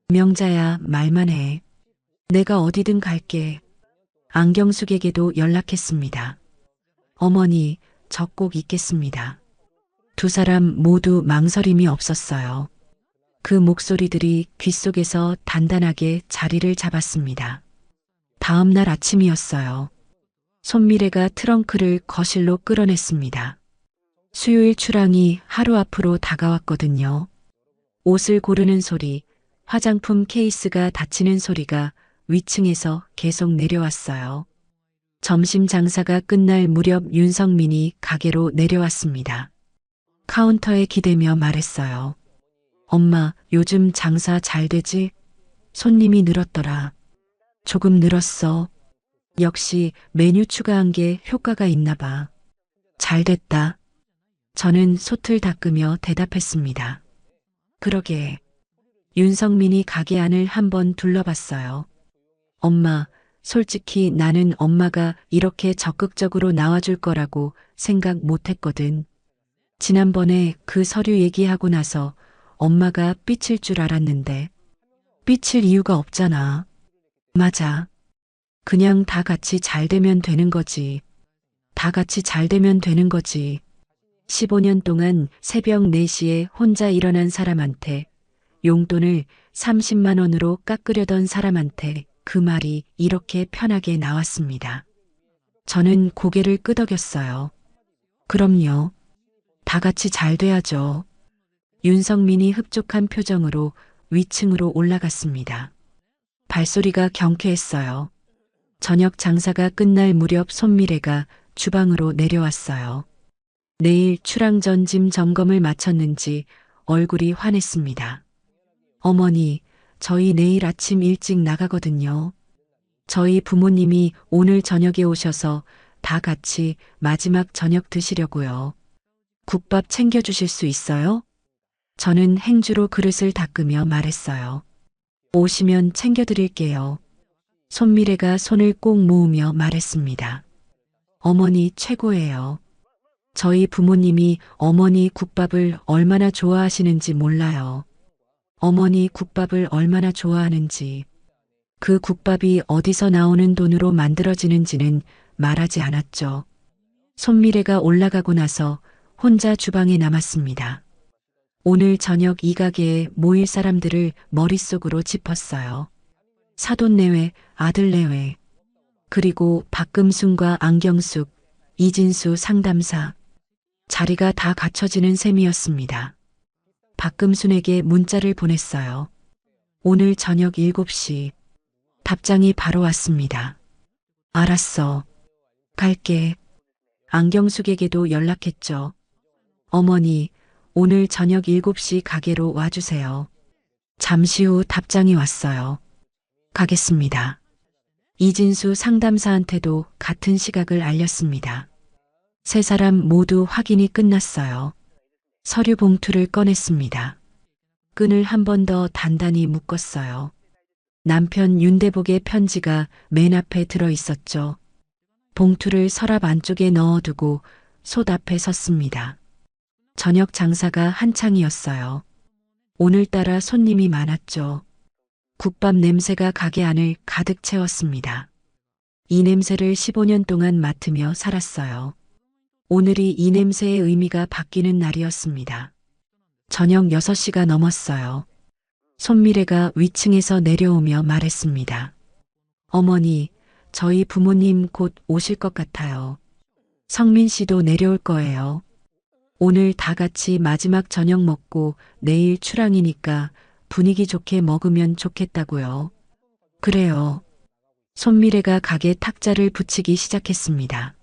명자야, 말만 해. 내가 어디든 갈게. 안경숙에게도 연락했습니다. 어머니, 저 꼭 있겠습니다. 두 사람 모두 망설임이 없었어요. 그 목소리들이 귓속에서 단단하게 자리를 잡았습니다. 다음 날 아침이었어요. 손미래가 트렁크를 거실로 끌어냈습니다. 수요일 출항이 하루 앞으로 다가왔거든요. 옷을 고르는 소리, 화장품 케이스가 닫히는 소리가 위층에서 계속 내려왔어요. 점심 장사가 끝날 무렵 윤성민이 가게로 내려왔습니다. 카운터에 기대며 말했어요. 엄마, 요즘 장사 잘 되지? 손님이 늘었더라. 조금 늘었어. 역시 메뉴 추가한 게 효과가 있나 봐. 잘 됐다. 저는 솥을 닦으며 대답했습니다. 그러게. 윤성민이 가게 안을 한번 둘러봤어요. 엄마, 솔직히 나는 엄마가 이렇게 적극적으로 나와줄 거라고 생각 못 했거든. 지난번에 그 서류 얘기하고 나서 엄마가 삐칠 줄 알았는데 삐칠 이유가 없잖아. 맞아. 그냥 다 같이 잘 되면 되는 거지. 다 같이 잘 되면 되는 거지. 15년 동안 새벽 4시에 혼자 일어난 사람한테 용돈을 30만 원으로 깎으려던 사람한테 그 말이 이렇게 편하게 나왔습니다. 저는 고개를 끄덕였어요. 그럼요. 다 같이 잘 돼야죠. 윤성민이 흡족한 표정으로 위층으로 올라갔습니다. 발소리가 경쾌했어요. 저녁 장사가 끝날 무렵 손미래가 주방으로 내려왔어요. 내일 출항전 짐 점검을 마쳤는지 얼굴이 환했습니다. 어머니, 저희 내일 아침 일찍 나가거든요. 저희 부모님이 오늘 저녁에 오셔서 다 같이 마지막 저녁 드시려고요. 국밥 챙겨주실 수 있어요? 저는 행주로 그릇을 닦으며 말했어요. 오시면 챙겨드릴게요. 손미래가 손을 꼭 모으며 말했습니다. 어머니 최고예요. 저희 부모님이 어머니 국밥을 얼마나 좋아하시는지 몰라요. 어머니 국밥을 얼마나 좋아하는지, 그 국밥이 어디서 나오는 돈으로 만들어지는지는 말하지 않았죠. 손미래가 올라가고 나서 혼자 주방에 남았습니다. 오늘 저녁 이 가게에 모일 사람들을 머릿속으로 짚었어요. 사돈 내외, 아들 내외, 그리고 박금순과 안경숙, 이진수 상담사. 자리가 다 갖춰지는 셈이었습니다. 박금순에게 문자를 보냈어요. 오늘 저녁 7시. 답장이 바로 왔습니다. 알았어. 갈게. 안경숙에게도 연락했죠. 어머니, 오늘 저녁 7시 가게로 와주세요. 잠시 후 답장이 왔어요. 가겠습니다. 이진수 상담사한테도 같은 시각을 알렸습니다. 세 사람 모두 확인이 끝났어요. 서류 봉투를 꺼냈습니다. 끈을 한 번 더 단단히 묶었어요. 남편 윤대복의 편지가 맨 앞에 들어 있었죠. 봉투를 서랍 안쪽에 넣어두고 솥 앞에 섰습니다. 저녁 장사가 한창이었어요. 오늘따라 손님이 많았죠. 국밥 냄새가 가게 안을 가득 채웠습니다. 이 냄새를 15년 동안 맡으며 살았어요. 오늘이 이 냄새의 의미가 바뀌는 날이었습니다. 저녁 6시가 넘었어요. 손미래가 위층에서 내려오며 말했습니다. 어머니, 저희 부모님 곧 오실 것 같아요. 성민 씨도 내려올 거예요. 오늘 다 같이 마지막 저녁 먹고 내일 출항이니까 분위기 좋게 먹으면 좋겠다고요. 그래요. 손미래가 가게 탁자를 붙이기 시작했습니다.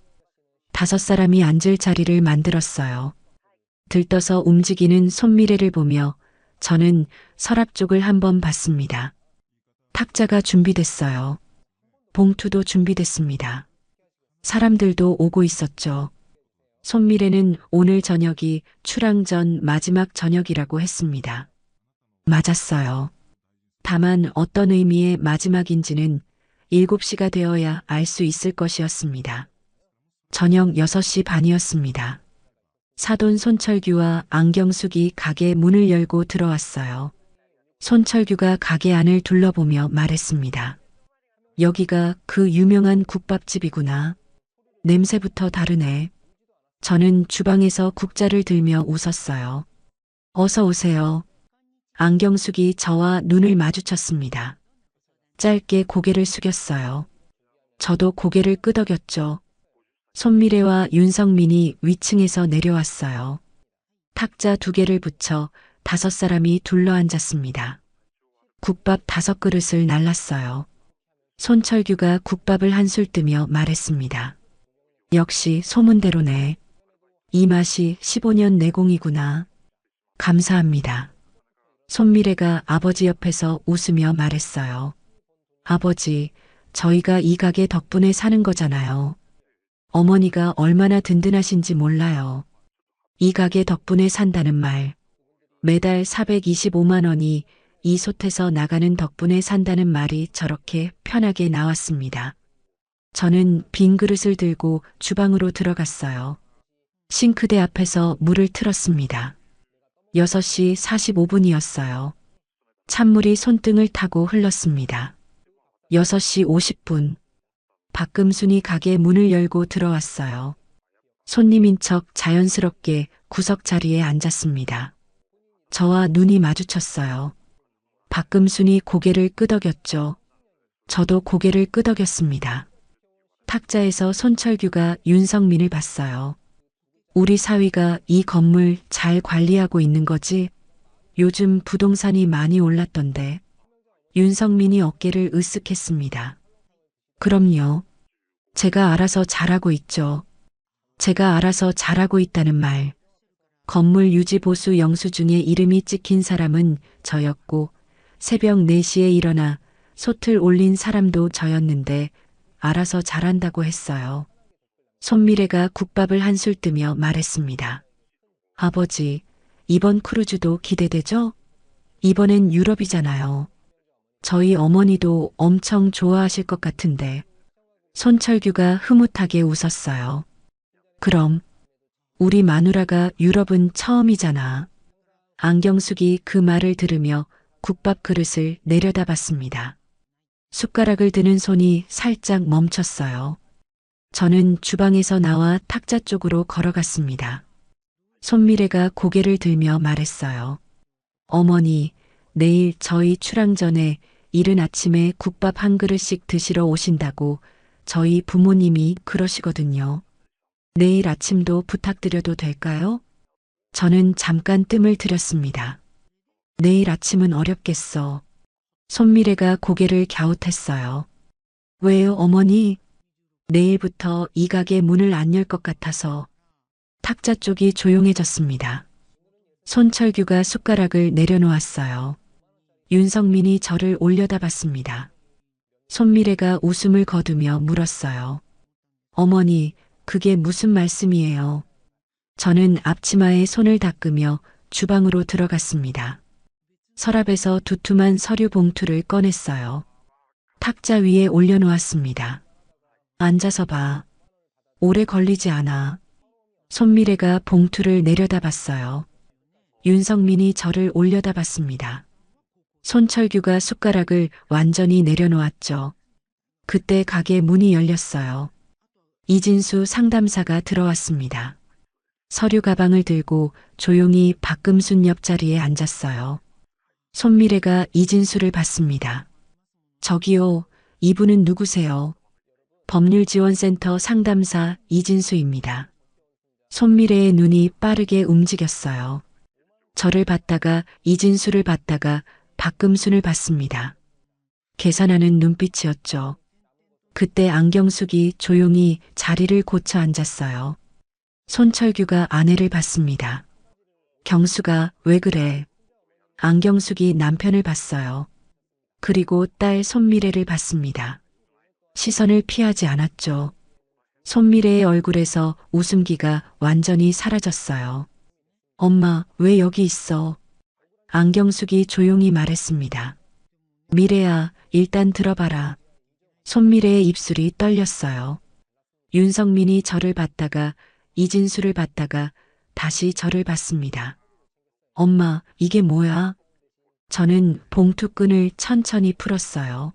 5사람이 앉을 자리를 만들었어요. 들떠서 움직이는 손미래를 보며 저는 서랍 쪽을 한번 봤습니다. 탁자가 준비됐어요. 봉투도 준비됐습니다. 사람들도 오고 있었죠. 손미래는 오늘 저녁이 출항 전 마지막 저녁이라고 했습니다. 맞았어요. 다만 어떤 의미의 마지막인지는 7시가 되어야 알 수 있을 것이었습니다. 저녁 6시 반이었습니다. 사돈 손철규와 안경숙이 가게 문을 열고 들어왔어요. 손철규가 가게 안을 둘러보며 말했습니다. 여기가 그 유명한 국밥집이구나. 냄새부터 다르네. 저는 주방에서 국자를 들며 웃었어요. 어서 오세요. 안경숙이 저와 눈을 마주쳤습니다. 짧게 고개를 숙였어요. 저도 고개를 끄덕였죠. 손미래와 윤성민이 위층에서 내려왔어요. 탁자 2개를 붙여 5사람이 둘러앉았습니다. 국밥 5그릇을 날랐어요. 손철규가 국밥을 한술 뜨며 말했습니다. 역시 소문대로네. 이 맛이 15년 내공이구나. 감사합니다. 손미래가 아버지 옆에서 웃으며 말했어요. 아버지, 저희가 이 가게 덕분에 사는 거잖아요. 어머니가 얼마나 든든하신지 몰라요. 이 가게 덕분에 산다는 말. 매달 425만 원이 이 솥에서 나가는 덕분에 산다는 말이 저렇게 편하게 나왔습니다. 저는 빈 그릇을 들고 주방으로 들어갔어요. 싱크대 앞에서 물을 틀었습니다. 6시 45분이었어요. 찬물이 손등을 타고 흘렀습니다. 6시 50분. 박금순이 가게 문을 열고 들어왔어요. 손님인 척 자연스럽게 구석 자리에 앉았습니다. 저와 눈이 마주쳤어요. 박금순이 고개를 끄덕였죠. 저도 고개를 끄덕였습니다. 탁자에서 손철규가 윤성민을 봤어요. 우리 사위가 이 건물 잘 관리하고 있는 거지? 요즘 부동산이 많이 올랐던데. 윤성민이 어깨를 으쓱했습니다. 그럼요. 제가 알아서 잘하고 있죠. 제가 알아서 잘하고 있다는 말. 건물 유지 보수 영수증에 이름이 찍힌 사람은 저였고 새벽 4시에 일어나 솥을 올린 사람도 저였는데 알아서 잘한다고 했어요. 손미래가 국밥을 한술 뜨며 말했습니다. 아버지, 이번 크루즈도 기대되죠? 이번엔 유럽이잖아요. 저희 어머니도 엄청 좋아하실 것 같은데. 손철규가 흐뭇하게 웃었어요. 그럼 우리 마누라가 유럽은 처음이잖아. 안경숙이 그 말을 들으며 국밥 그릇을 내려다봤습니다. 숟가락을 드는 손이 살짝 멈췄어요. 저는 주방에서 나와 탁자 쪽으로 걸어갔습니다. 손미래가 고개를 들며 말했어요. 어머니, 내일 저희 출항 전에 이른 아침에 국밥 한 그릇씩 드시러 오신다고 저희 부모님이 그러시거든요. 내일 아침도 부탁드려도 될까요? 저는 잠깐 뜸을 들였습니다. 내일 아침은 어렵겠어. 손미래가 고개를 갸웃했어요. 왜요, 어머니? 내일부터 이 가게 문을 안 열 것 같아서. 탁자 쪽이 조용해졌습니다. 손철규가 숟가락을 내려놓았어요. 윤성민이 저를 올려다봤습니다. 손미래가 웃음을 거두며 물었어요. 어머니, 그게 무슨 말씀이에요? 저는 앞치마에 손을 닦으며 주방으로 들어갔습니다. 서랍에서 두툼한 서류 봉투를 꺼냈어요. 탁자 위에 올려놓았습니다. 앉아서 봐. 오래 걸리지 않아. 손미래가 봉투를 내려다봤어요. 윤성민이 저를 올려다봤습니다. 손철규가 숟가락을 완전히 내려놓았죠. 그때 가게 문이 열렸어요. 이진수 상담사가 들어왔습니다. 서류 가방을 들고 조용히 박금순 옆자리에 앉았어요. 손미래가 이진수를 봤습니다. 저기요, 이분은 누구세요? 법률지원센터 상담사 이진수입니다. 손미래의 눈이 빠르게 움직였어요. 저를 봤다가 이진수를 봤다가 박금순을 봤습니다. 계산하는 눈빛이었죠. 그때 안경숙이 조용히 자리를 고쳐 앉았어요. 손철규가 아내를 봤습니다. 경수가 왜 그래? 안경숙이 남편을 봤어요. 그리고 딸 손미래를 봤습니다. 시선을 피하지 않았죠. 손미래의 얼굴에서 웃음기가 완전히 사라졌어요. 엄마, 왜 여기 있어? 안경숙이 조용히 말했습니다. 미래야, 일단 들어봐라. 손미래의 입술이 떨렸어요. 윤성민이 저를 봤다가 이진수를 봤다가 다시 저를 봤습니다. 엄마, 이게 뭐야? 저는 봉투끈을 천천히 풀었어요.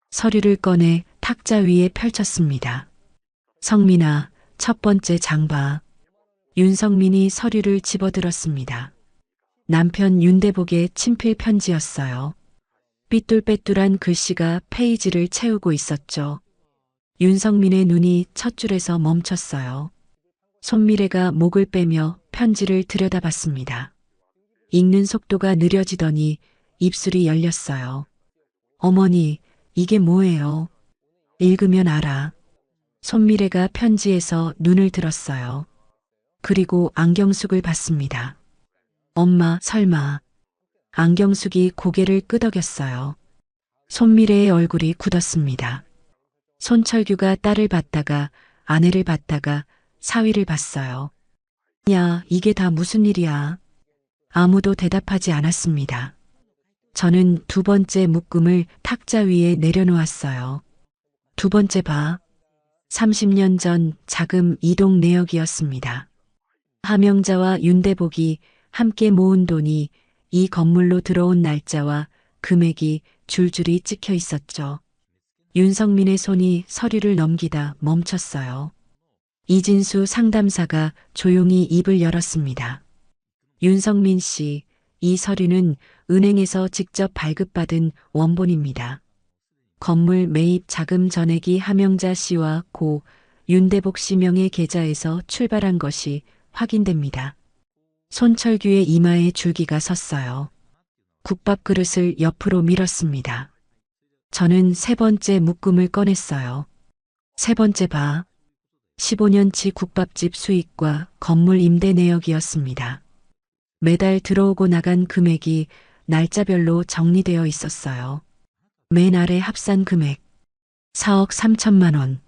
서류를 꺼내 탁자 위에 펼쳤습니다. 성민아, 첫 번째 장 봐. 윤성민이 서류를 집어들었습니다. 남편 윤대복의 친필 편지였어요. 삐뚤빼뚤한 글씨가 페이지를 채우고 있었죠. 윤성민의 눈이 첫 줄에서 멈췄어요. 손미래가 목을 빼며 편지를 들여다봤습니다. 읽는 속도가 느려지더니 입술이 열렸어요. 어머니, 이게 뭐예요? 읽으면 알아. 손미래가 편지에서 눈을 들었어요. 그리고 안경숙을 봤습니다. 엄마, 설마. 안경숙이 고개를 끄덕였어요. 손미래의 얼굴이 굳었습니다. 손철규가 딸을 봤다가 아내를 봤다가 사위를 봤어요. 야, 이게 다 무슨 일이야? 아무도 대답하지 않았습니다. 저는 두 번째 묶음을 탁자 위에 내려놓았어요. 두 번째 봐. 30년 전 자금 이동 내역이었습니다. 함영자와 윤대복이 함께 모은 돈이 이 건물로 들어온 날짜와 금액이 줄줄이 찍혀 있었죠. 윤성민의 손이 서류를 넘기다 멈췄어요. 이진수 상담사가 조용히 입을 열었습니다. 윤성민 씨, 이 서류는 은행에서 직접 발급받은 원본입니다. 건물 매입 자금 전액이 함영자 씨와 고 윤대복 씨 명의 계좌에서 출발한 것이 확인됩니다. 손철규의 이마에 줄기가 섰어요. 국밥 그릇을 옆으로 밀었습니다. 저는 세 번째 묶음을 꺼냈어요. 세 번째 봐. 15년치 국밥집 수익과 건물 임대 내역이었습니다. 매달 들어오고 나간 금액이 날짜별로 정리되어 있었어요. 맨 아래 합산 금액 4억 3천만 원.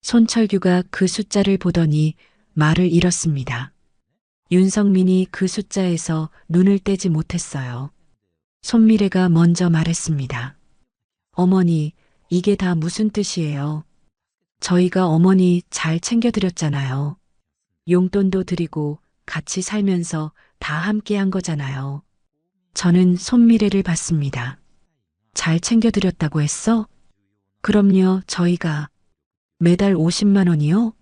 손철규가 그 숫자를 보더니 말을 잃었습니다. 윤성민이 그 숫자에서 눈을 떼지 못했어요. 손미래가 먼저 말했습니다. 어머니, 이게 다 무슨 뜻이에요? 저희가 어머니 잘 챙겨드렸잖아요. 용돈도 드리고 같이 살면서 다 함께 한 거잖아요. 저는 손미래를 봤습니다. 잘 챙겨드렸다고 했어? 그럼요, 저희가. 매달 50만 원이요?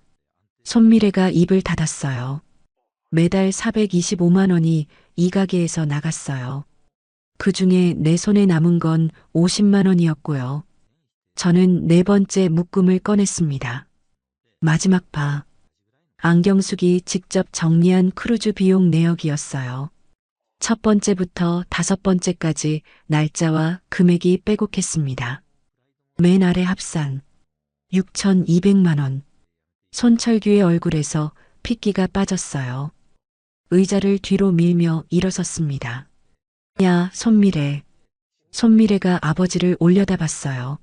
손미래가 입을 닫았어요. 매달 425만 원이 이 가게에서 나갔어요. 그 중에 내 손에 남은 건 50만 원이었고요. 저는 네 번째 묶음을 꺼냈습니다. 마지막 봐. 안경숙이 직접 정리한 크루즈 비용 내역이었어요. 첫 번째부터 다섯 번째까지 날짜와 금액이 빼곡했습니다. 맨 아래 합산 6,200만 원. 손철규의 얼굴에서 핏기가 빠졌어요. 의자를 뒤로 밀며 일어섰습니다. 야, 손미래. 손미래가 아버지를 올려다봤어요.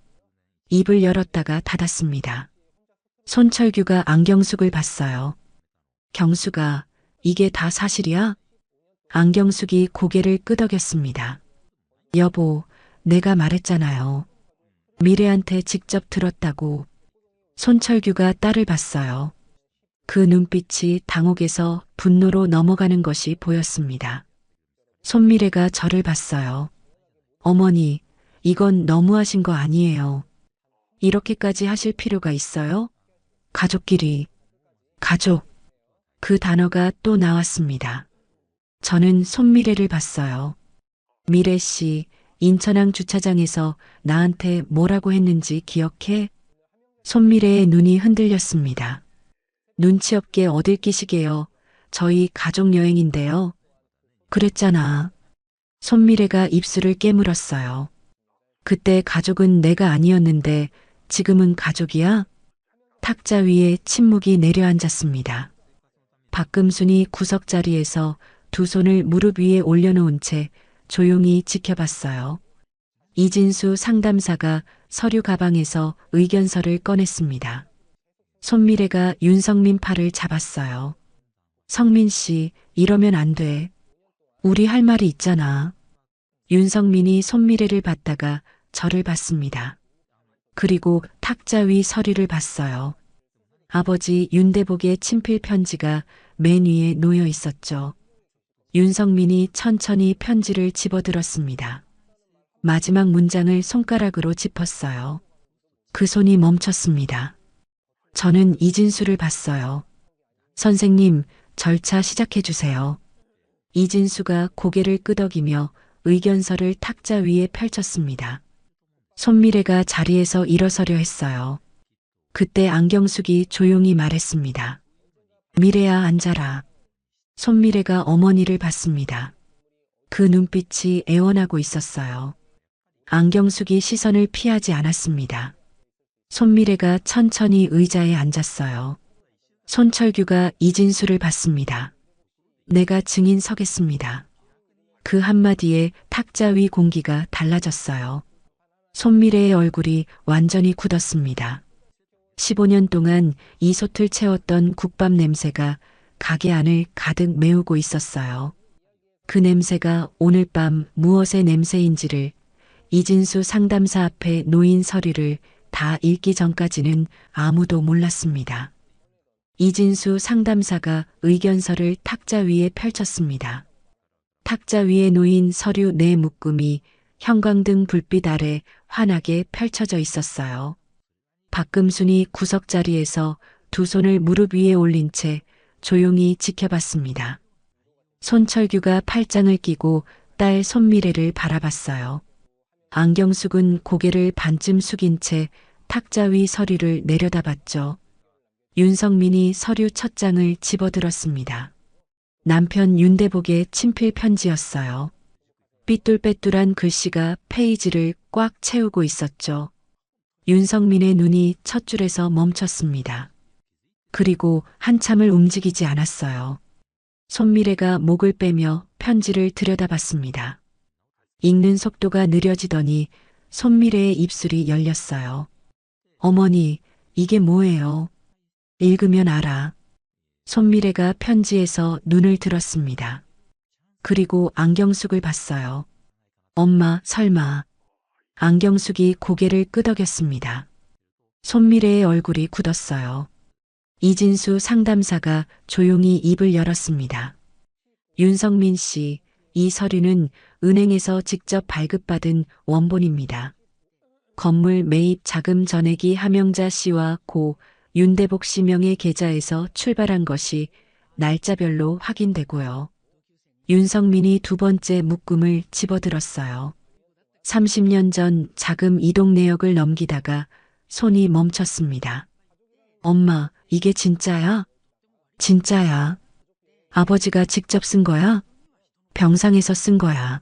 입을 열었다가 닫았습니다. 손철규가 안경숙을 봤어요. 경숙아, 이게 다 사실이야? 안경숙이 고개를 끄덕였습니다. 여보, 내가 말했잖아요. 미래한테 직접 들었다고. 손철규가 딸을 봤어요. 그 눈빛이 당혹에서 분노로 넘어가는 것이 보였습니다. 손미래가 저를 봤어요. 어머니, 이건 너무하신 거 아니에요. 이렇게까지 하실 필요가 있어요? 가족끼리. 가족. 그 단어가 또 나왔습니다. 저는 손미래를 봤어요. 미래 씨, 인천항 주차장에서 나한테 뭐라고 했는지 기억해? 손미래의 눈이 흔들렸습니다. 눈치 없게 어딜 끼시게요. 저희 가족 여행인데요. 그랬잖아. 손미래가 입술을 깨물었어요. 그때 가족은 내가 아니었는데 지금은 가족이야? 탁자 위에 침묵이 내려앉았습니다. 박금순이 구석자리에서 두 손을 무릎 위에 올려놓은 채 조용히 지켜봤어요. 이진수 상담사가 서류 가방에서 의견서를 꺼냈습니다. 손미래가 윤성민 팔을 잡았어요. 성민 씨, 이러면 안 돼. 우리 할 말이 있잖아. 윤성민이 손미래를 봤다가 저를 봤습니다. 그리고 탁자 위 서류를 봤어요. 아버지 윤대복의 친필 편지가 맨 위에 놓여 있었죠. 윤성민이 천천히 편지를 집어들었습니다. 마지막 문장을 손가락으로 짚었어요. 그 손이 멈췄습니다. 저는 이진수를 봤어요. 선생님, 절차 시작해 주세요. 이진수가 고개를 끄덕이며 의견서를 탁자 위에 펼쳤습니다. 손미래가 자리에서 일어서려 했어요. 그때 안경숙이 조용히 말했습니다. 미래야, 앉아라. 손미래가 어머니를 봤습니다. 그 눈빛이 애원하고 있었어요. 안경숙이 시선을 피하지 않았습니다. 손미래가 천천히 의자에 앉았어요. 손철규가 이진수를 봤습니다. 내가 증인 서겠습니다. 그 한마디에 탁자 위 공기가 달라졌어요. 손미래의 얼굴이 완전히 굳었습니다. 15년 동안 이 솥을 채웠던 국밥 냄새가 가게 안을 가득 메우고 있었어요. 그 냄새가 오늘 밤 무엇의 냄새인지를 이진수 상담사 앞에 놓인 서류를 다 읽기 전까지는 아무도 몰랐습니다. 이진수 상담사가 의견서를 탁자 위에 펼쳤습니다. 탁자 위에 놓인 서류 네 묶음이 형광등 불빛 아래 환하게 펼쳐져 있었어요. 박금순이 구석자리에서 두 손을 무릎 위에 올린 채 조용히 지켜봤습니다. 손철규가 팔짱을 끼고 딸 손미래를 바라봤어요. 안경숙은 고개를 반쯤 숙인 채 탁자 위 서류를 내려다봤죠. 윤성민이 서류 첫 장을 집어들었습니다. 남편 윤대복의 친필 편지였어요. 삐뚤빼뚤한 글씨가 페이지를 꽉 채우고 있었죠. 윤성민의 눈이 첫 줄에서 멈췄습니다. 그리고 한참을 움직이지 않았어요. 손미래가 목을 빼며 편지를 들여다봤습니다. 읽는 속도가 느려지더니 손미래의 입술이 열렸어요. 어머니, 이게 뭐예요? 읽으면 알아. 손미래가 편지에서 눈을 들었습니다. 그리고 안경숙을 봤어요. 엄마, 설마. 안경숙이 고개를 끄덕였습니다. 손미래의 얼굴이 굳었어요. 이진수 상담사가 조용히 입을 열었습니다. 윤성민 씨, 이 서류는 은행에서 직접 발급받은 원본입니다. 건물 매입 자금 전액이 함영자 씨와 고 윤대복 씨 명의 계좌에서 출발한 것이 날짜별로 확인되고요. 윤성민이 두 번째 묶음을 집어들었어요. 30년 전 자금 이동 내역을 넘기다가 손이 멈췄습니다. 엄마, 이게 진짜야? 진짜야. 아버지가 직접 쓴 거야? 병상에서 쓴 거야.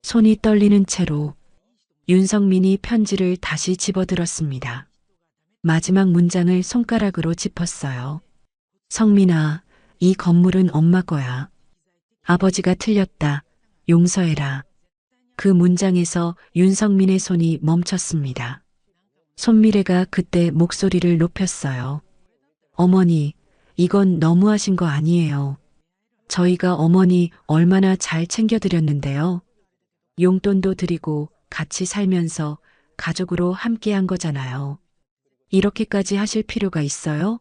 손이 떨리는 채로 윤성민이 편지를 다시 집어들었습니다. 마지막 문장을 손가락으로 짚었어요. 성민아, 이 건물은 엄마 거야. 아버지가 틀렸다. 용서해라. 그 문장에서 윤성민의 손이 멈췄습니다. 손미래가 그때 목소리를 높였어요. 어머니, 이건 너무하신 거 아니에요. 저희가 어머니 얼마나 잘 챙겨드렸는데요. 용돈도 드리고 같이 살면서 가족으로 함께한 거잖아요. 이렇게까지 하실 필요가 있어요?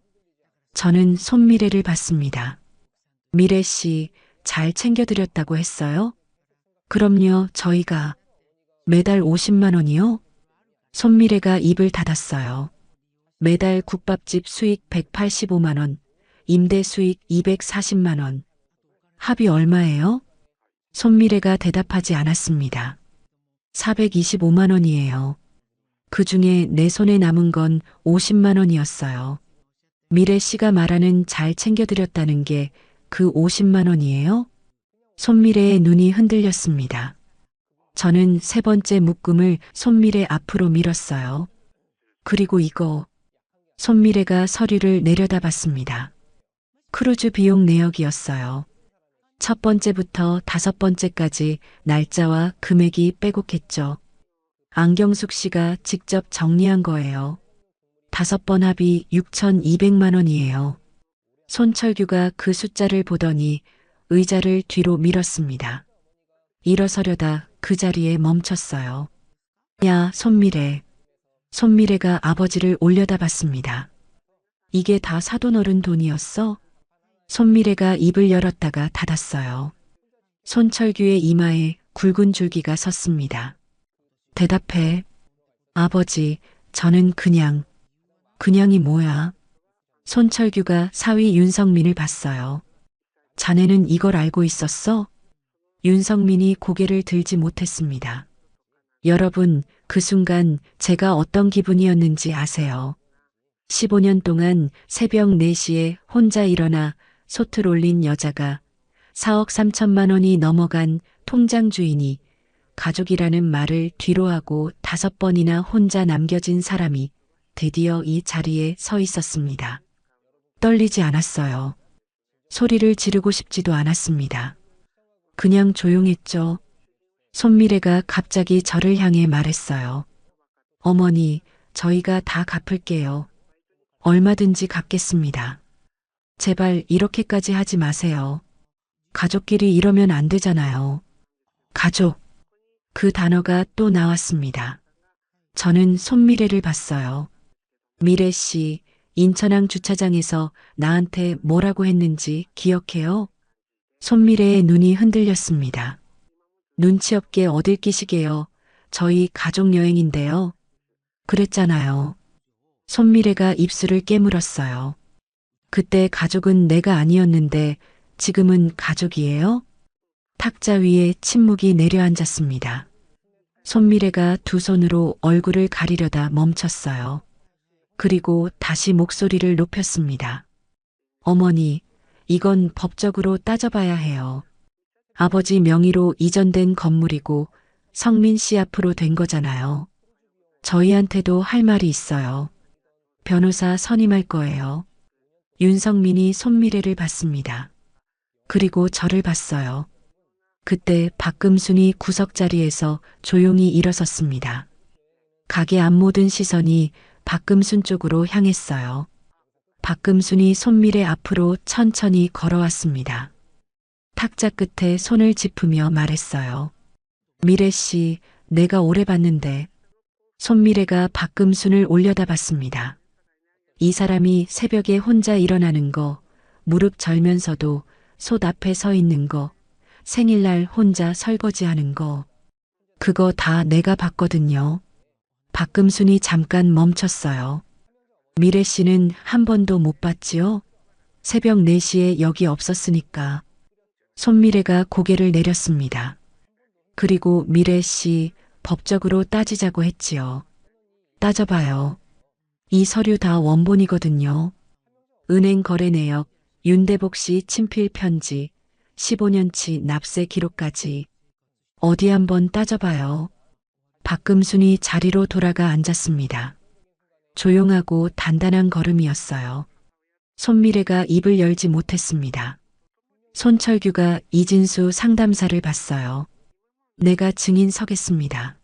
저는 손미래를 봤습니다. 미래 씨, 잘 챙겨드렸다고 했어요? 그럼요, 저희가. 매달 50만 원이요? 손미래가 입을 닫았어요. 매달 국밥집 수익 185만 원, 임대 수익 240만 원. 합이 얼마예요? 손미래가 대답하지 않았습니다. 425만 원이에요. 그 중에 내 손에 남은 건 50만 원이었어요. 미래 씨가 말하는 잘 챙겨드렸다는 게 그 50만 원이에요? 손미래의 눈이 흔들렸습니다. 저는 세 번째 묶음을 손미래 앞으로 밀었어요. 그리고 이거. 손미래가 서류를 내려다봤습니다. 크루즈 비용 내역이었어요. 첫 번째부터 다섯 번째까지 날짜와 금액이 빼곡했죠. 안경숙 씨가 직접 정리한 거예요. 5번 합이 6,200만 원이에요. 손철규가 그 숫자를 보더니 의자를 뒤로 밀었습니다. 일어서려다 그 자리에 멈췄어요. 야, 손미래. 손미래가 아버지를 올려다봤습니다. 이게 다 사돈 돈이었어? 손미래가 입을 열었다가 닫았어요. 손철규의 이마에 굵은 줄기가 섰습니다. 대답해. 아버지, 저는 그냥이 뭐야? 손철규가 사위 윤성민을 봤어요. 자네는 이걸 알고 있었어? 윤성민이 고개를 들지 못했습니다. 여러분, 그 순간 제가 어떤 기분이었는지 아세요? 15년 동안 새벽 4시에 혼자 일어나 솥을 올린 여자가 4억 3천만 원이 넘어간 통장 주인이 가족이라는 말을 뒤로하고 5번이나 혼자 남겨진 사람이 드디어 이 자리에 서 있었습니다. 떨리지 않았어요. 소리를 지르고 싶지도 않았습니다. 그냥 조용했죠. 손미래가 갑자기 저를 향해 말했어요. 어머니, 저희가 다 갚을게요. 얼마든지 갚겠습니다. 제발 이렇게까지 하지 마세요. 가족끼리 이러면 안 되잖아요. 가족. 그 단어가 또 나왔습니다. 저는 손미래를 봤어요. 미래 씨, 인천항 주차장에서 나한테 뭐라고 했는지 기억해요? 손미래의 눈이 흔들렸습니다. 눈치 없게 어딜 끼시게요. 저희 가족 여행인데요. 그랬잖아요. 손미래가 입술을 깨물었어요. 그때 가족은 내가 아니었는데 지금은 가족이에요? 탁자 위에 침묵이 내려앉았습니다. 손미래가 두 손으로 얼굴을 가리려다 멈췄어요. 그리고 다시 목소리를 높였습니다. 어머니, 이건 법적으로 따져봐야 해요. 아버지 명의로 이전된 건물이고 성민 씨 앞으로 된 거잖아요. 저희한테도 할 말이 있어요. 변호사 선임할 거예요. 윤성민이 손미래를 봤습니다. 그리고 저를 봤어요. 그때 박금순이 구석자리에서 조용히 일어섰습니다. 가게 앞 모든 시선이 박금순 쪽으로 향했어요. 박금순이 손미래 앞으로 천천히 걸어왔습니다. 탁자 끝에 손을 짚으며 말했어요. 미래 씨, 내가 오래 봤는데. 손미래가 박금순을 올려다봤습니다. 이 사람이 새벽에 혼자 일어나는 거, 무릎 절면서도 솥 앞에 서 있는 거, 생일날 혼자 설거지하는 거. 그거 다 내가 봤거든요. 박금순이 잠깐 멈췄어요. 미래 씨는 한 번도 못 봤지요? 새벽 4시에 여기 없었으니까. 손미래가 고개를 내렸습니다. 그리고 미래 씨, 법적으로 따지자고 했지요. 따져봐요. 이 서류 다 원본이거든요. 은행 거래 내역, 윤대복 씨 친필 편지, 15년치 납세 기록까지. 어디 한번 따져봐요. 박금순이 자리로 돌아가 앉았습니다. 조용하고 단단한 걸음이었어요. 손미래가 입을 열지 못했습니다. 손철규가 이진수 상담사를 봤어요. 내가 증인 서겠습니다.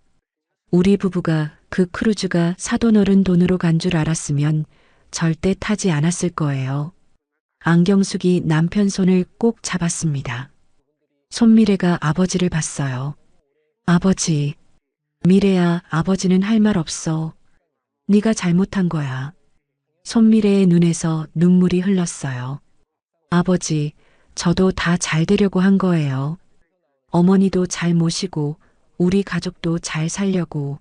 우리 부부가 그 크루즈가 사돈 어른 돈으로 간 줄 알았으면 절대 타지 않았을 거예요. 안경숙이 남편 손을 꼭 잡았습니다. 손미래가 아버지를 봤어요. 아버지. 미래야, 아버지는 할 말 없어. 네가 잘못한 거야. 손미래의 눈에서 눈물이 흘렀어요. 아버지, 저도 다 잘 되려고 한 거예요. 어머니도 잘 모시고 우리 가족도 잘 살려고.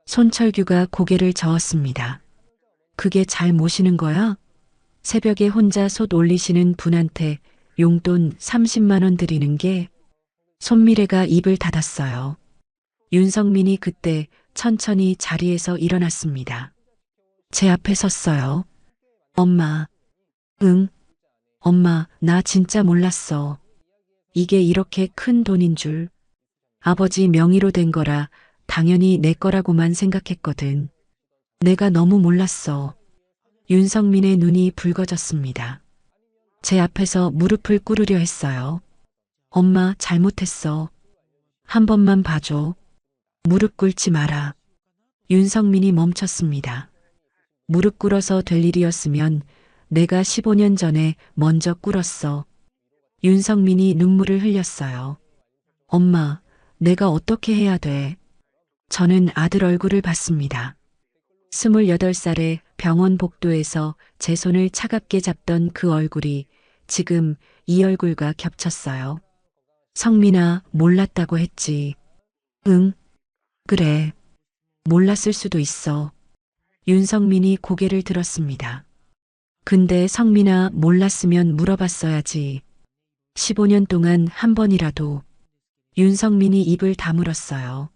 손철규가 고개를 저었습니다. 그게 잘 모시는 거야? 새벽에 혼자 솥 올리시는 분한테 용돈 30만 원 드리는 게. 손미래가 입을 닫았어요. 윤성민이 그때 천천히 자리에서 일어났습니다. 제 앞에 섰어요. 엄마. 응. 엄마, 나 진짜 몰랐어. 이게 이렇게 큰 돈인 줄. 아버지 명의로 된 거라 당연히 내 거라고만 생각했거든. 내가 너무 몰랐어. 윤성민의 눈이 붉어졌습니다. 제 앞에서 무릎을 꿇으려 했어요. 엄마, 잘못했어. 한 번만 봐줘. 무릎 꿇지 마라. 윤성민이 멈췄습니다. 무릎 꿇어서 될 일이었으면 내가 15년 전에 먼저 꿇었어. 윤성민이 눈물을 흘렸어요. 엄마, 내가 어떻게 해야 돼? 저는 아들 얼굴을 봤습니다. 28살에 병원 복도에서 제 손을 차갑게 잡던 그 얼굴이 지금 이 얼굴과 겹쳤어요. 성민아, 몰랐다고 했지. 응, 그래. 몰랐을 수도 있어. 윤성민이 고개를 들었습니다. 근데 성민아, 몰랐으면 물어봤어야지. 15년 동안 한 번이라도. 윤성민이 입을 다물었어요.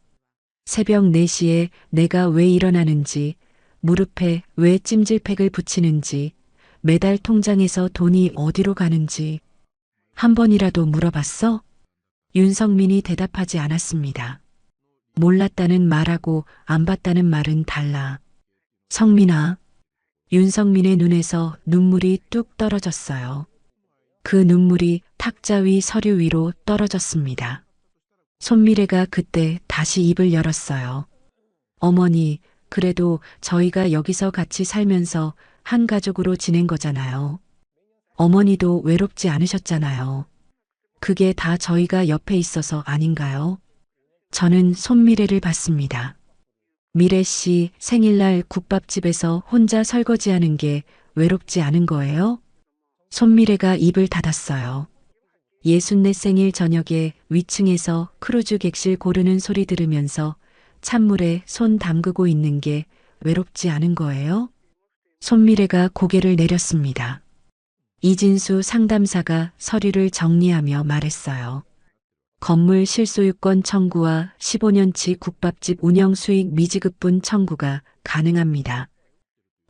새벽 4시에 내가 왜 일어나는지, 무릎에 왜 찜질팩을 붙이는지, 매달 통장에서 돈이 어디로 가는지 한 번이라도 물어봤어? 윤성민이 대답하지 않았습니다. 몰랐다는 말하고 안 봤다는 말은 달라. 성민아. 윤성민의 눈에서 눈물이 뚝 떨어졌어요. 그 눈물이 탁자 위 서류 위로 떨어졌습니다. 손미래가 그때 다시 입을 열었어요. 어머니, 그래도 저희가 여기서 같이 살면서 한 가족으로 지낸 거잖아요. 어머니도 외롭지 않으셨잖아요. 그게 다 저희가 옆에 있어서 아닌가요? 저는 손미래를 봤습니다. 미래 씨 생일날 국밥집에서 혼자 설거지하는 게 외롭지 않은 거예요? 손미래가 입을 닫았어요. 64 생일 저녁에 위층에서 크루즈 객실 고르는 소리 들으면서 찬물에 손 담그고 있는 게 외롭지 않은 거예요? 손미래가 고개를 내렸습니다. 이진수 상담사가 서류를 정리하며 말했어요. 건물 실소유권 청구와 15년치 국밥집 운영 수익 미지급분 청구가 가능합니다.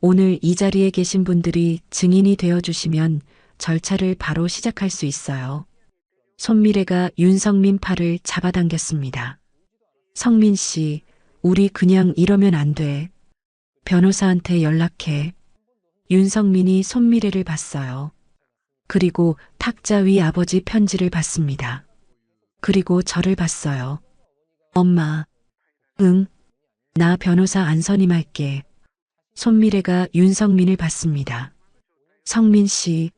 오늘 이 자리에 계신 분들이 증인이 되어주시면 절차를 바로 시작할 수 있어요. 손미래가 윤성민 팔을 잡아당겼습니다. 성민 씨, 우리 그냥 이러면 안 돼. 변호사한테 연락해. 윤성민이 손미래를 봤어요. 그리고 탁자 위 아버지 편지를 봤습니다. 그리고 저를 봤어요. 엄마. 응. 나 변호사 안 선임할게. 손미래가 윤성민을 봤습니다. 성민 씨.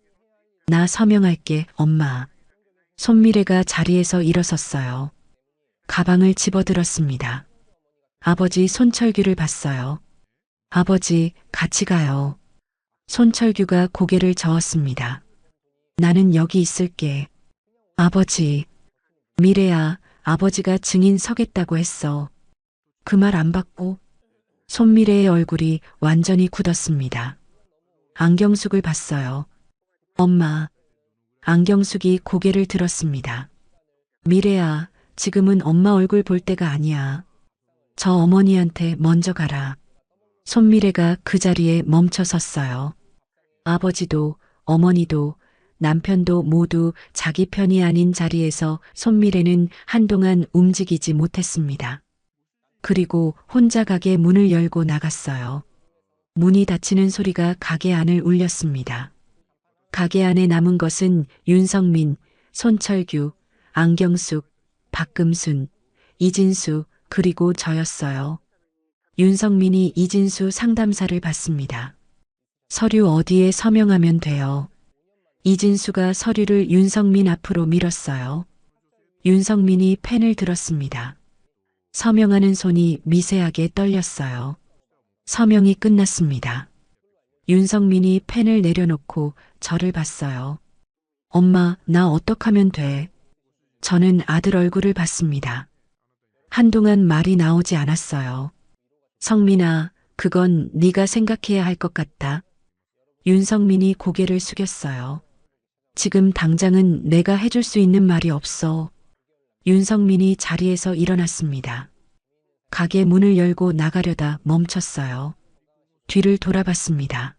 나 서명할게, 엄마. 손미래가 자리에서 일어섰어요. 가방을 집어들었습니다. 아버지 손철규를 봤어요. 아버지, 같이 가요. 손철규가 고개를 저었습니다. 나는 여기 있을게. 아버지. 미래야, 아버지가 증인 서겠다고 했어. 그 말 안 받고? 손미래의 얼굴이 완전히 굳었습니다. 안경숙을 봤어요. 엄마. 안경숙이 고개를 들었습니다. 미래야, 지금은 엄마 얼굴 볼 때가 아니야. 저 어머니한테 먼저 가라. 손미래가 그 자리에 멈춰 섰어요. 아버지도, 어머니도, 남편도 모두 자기 편이 아닌 자리에서 손미래는 한동안 움직이지 못했습니다. 그리고 혼자 가게 문을 열고 나갔어요. 문이 닫히는 소리가 가게 안을 울렸습니다. 가게 안에 남은 것은 윤성민, 손철규, 안경숙, 박금순, 이진수, 그리고 저였어요. 윤성민이 이진수 상담사를 받습니다. 서류 어디에 서명하면 돼요? 이진수가 서류를 윤성민 앞으로 밀었어요. 윤성민이 펜을 들었습니다. 서명하는 손이 미세하게 떨렸어요. 서명이 끝났습니다. 윤성민이 펜을 내려놓고 저를 봤어요. 엄마, 나 어떡하면 돼? 저는 아들 얼굴을 봤습니다. 한동안 말이 나오지 않았어요. 성민아, 그건 네가 생각해야 할 것 같다. 윤성민이 고개를 숙였어요. 지금 당장은 내가 해줄 수 있는 말이 없어. 윤성민이 자리에서 일어났습니다. 가게 문을 열고 나가려다 멈췄어요. 뒤를 돌아봤습니다.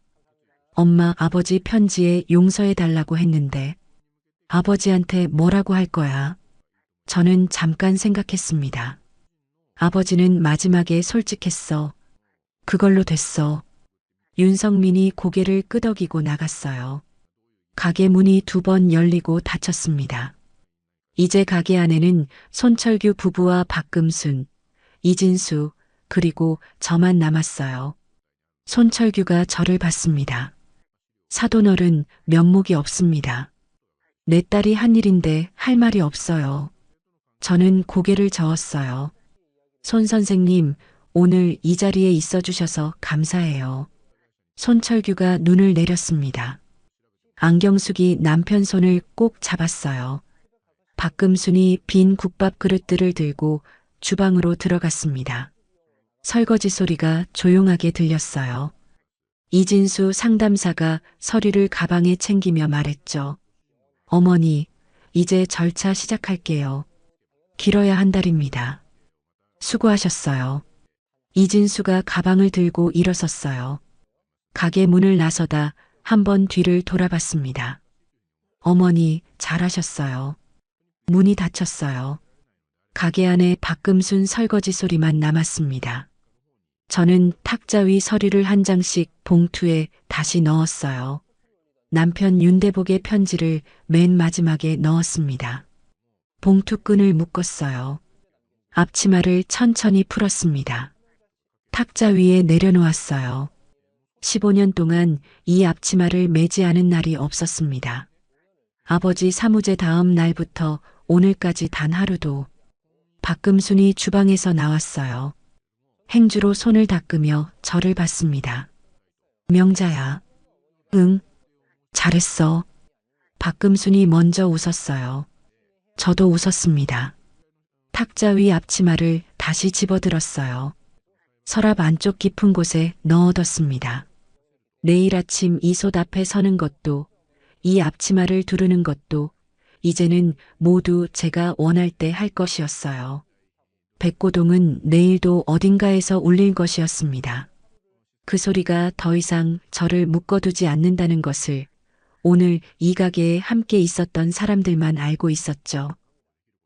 엄마, 아버지 편지에 용서해 달라고 했는데 아버지한테 뭐라고 할 거야? 저는 잠깐 생각했습니다. 아버지는 마지막에 솔직했어. 그걸로 됐어. 윤성민이 고개를 끄덕이고 나갔어요. 가게 문이 2번 열리고 닫혔습니다. 이제 가게 안에는 손철규 부부와 박금순, 이진수, 그리고 저만 남았어요. 손철규가 저를 봤습니다. 사돈어른, 면목이 없습니다. 내 딸이 한 일인데 할 말이 없어요. 저는 고개를 저었어요. 손 선생님, 오늘 이 자리에 있어 주셔서 감사해요. 손철규가 눈을 내렸습니다. 안경숙이 남편 손을 꼭 잡았어요. 박금순이 빈 국밥 그릇들을 들고 주방으로 들어갔습니다. 설거지 소리가 조용하게 들렸어요. 이진수 상담사가 서류를 가방에 챙기며 말했죠. 어머니, 이제 절차 시작할게요. 길어야 한 달입니다. 수고하셨어요. 이진수가 가방을 들고 일어섰어요. 가게 문을 나서다 한번 뒤를 돌아봤습니다. 어머니, 잘하셨어요. 문이 닫혔어요. 가게 안에 박금순 설거지 소리만 남았습니다. 저는 탁자 위 서류를 한 장씩 봉투에 다시 넣었어요. 남편 윤대복의 편지를 맨 마지막에 넣었습니다. 봉투끈을 묶었어요. 앞치마를 천천히 풀었습니다. 탁자 위에 내려놓았어요. 15년 동안 이 앞치마를 매지 않은 날이 없었습니다. 아버지 사무제 다음 날부터 오늘까지 단 하루도. 박금순이 주방에서 나왔어요. 행주로 손을 닦으며 저를 봤습니다. 명자야. 응. 잘했어. 박금순이 먼저 웃었어요. 저도 웃었습니다. 탁자 위 앞치마를 다시 집어들었어요. 서랍 안쪽 깊은 곳에 넣어뒀습니다. 내일 아침 이 솥 앞에 서는 것도, 이 앞치마를 두르는 것도 이제는 모두 제가 원할 때 할 것이었어요. 백고동은 내일도 어딘가에서 울릴 것이었습니다. 그 소리가 더 이상 저를 묶어두지 않는다는 것을 오늘 이 가게에 함께 있었던 사람들만 알고 있었죠.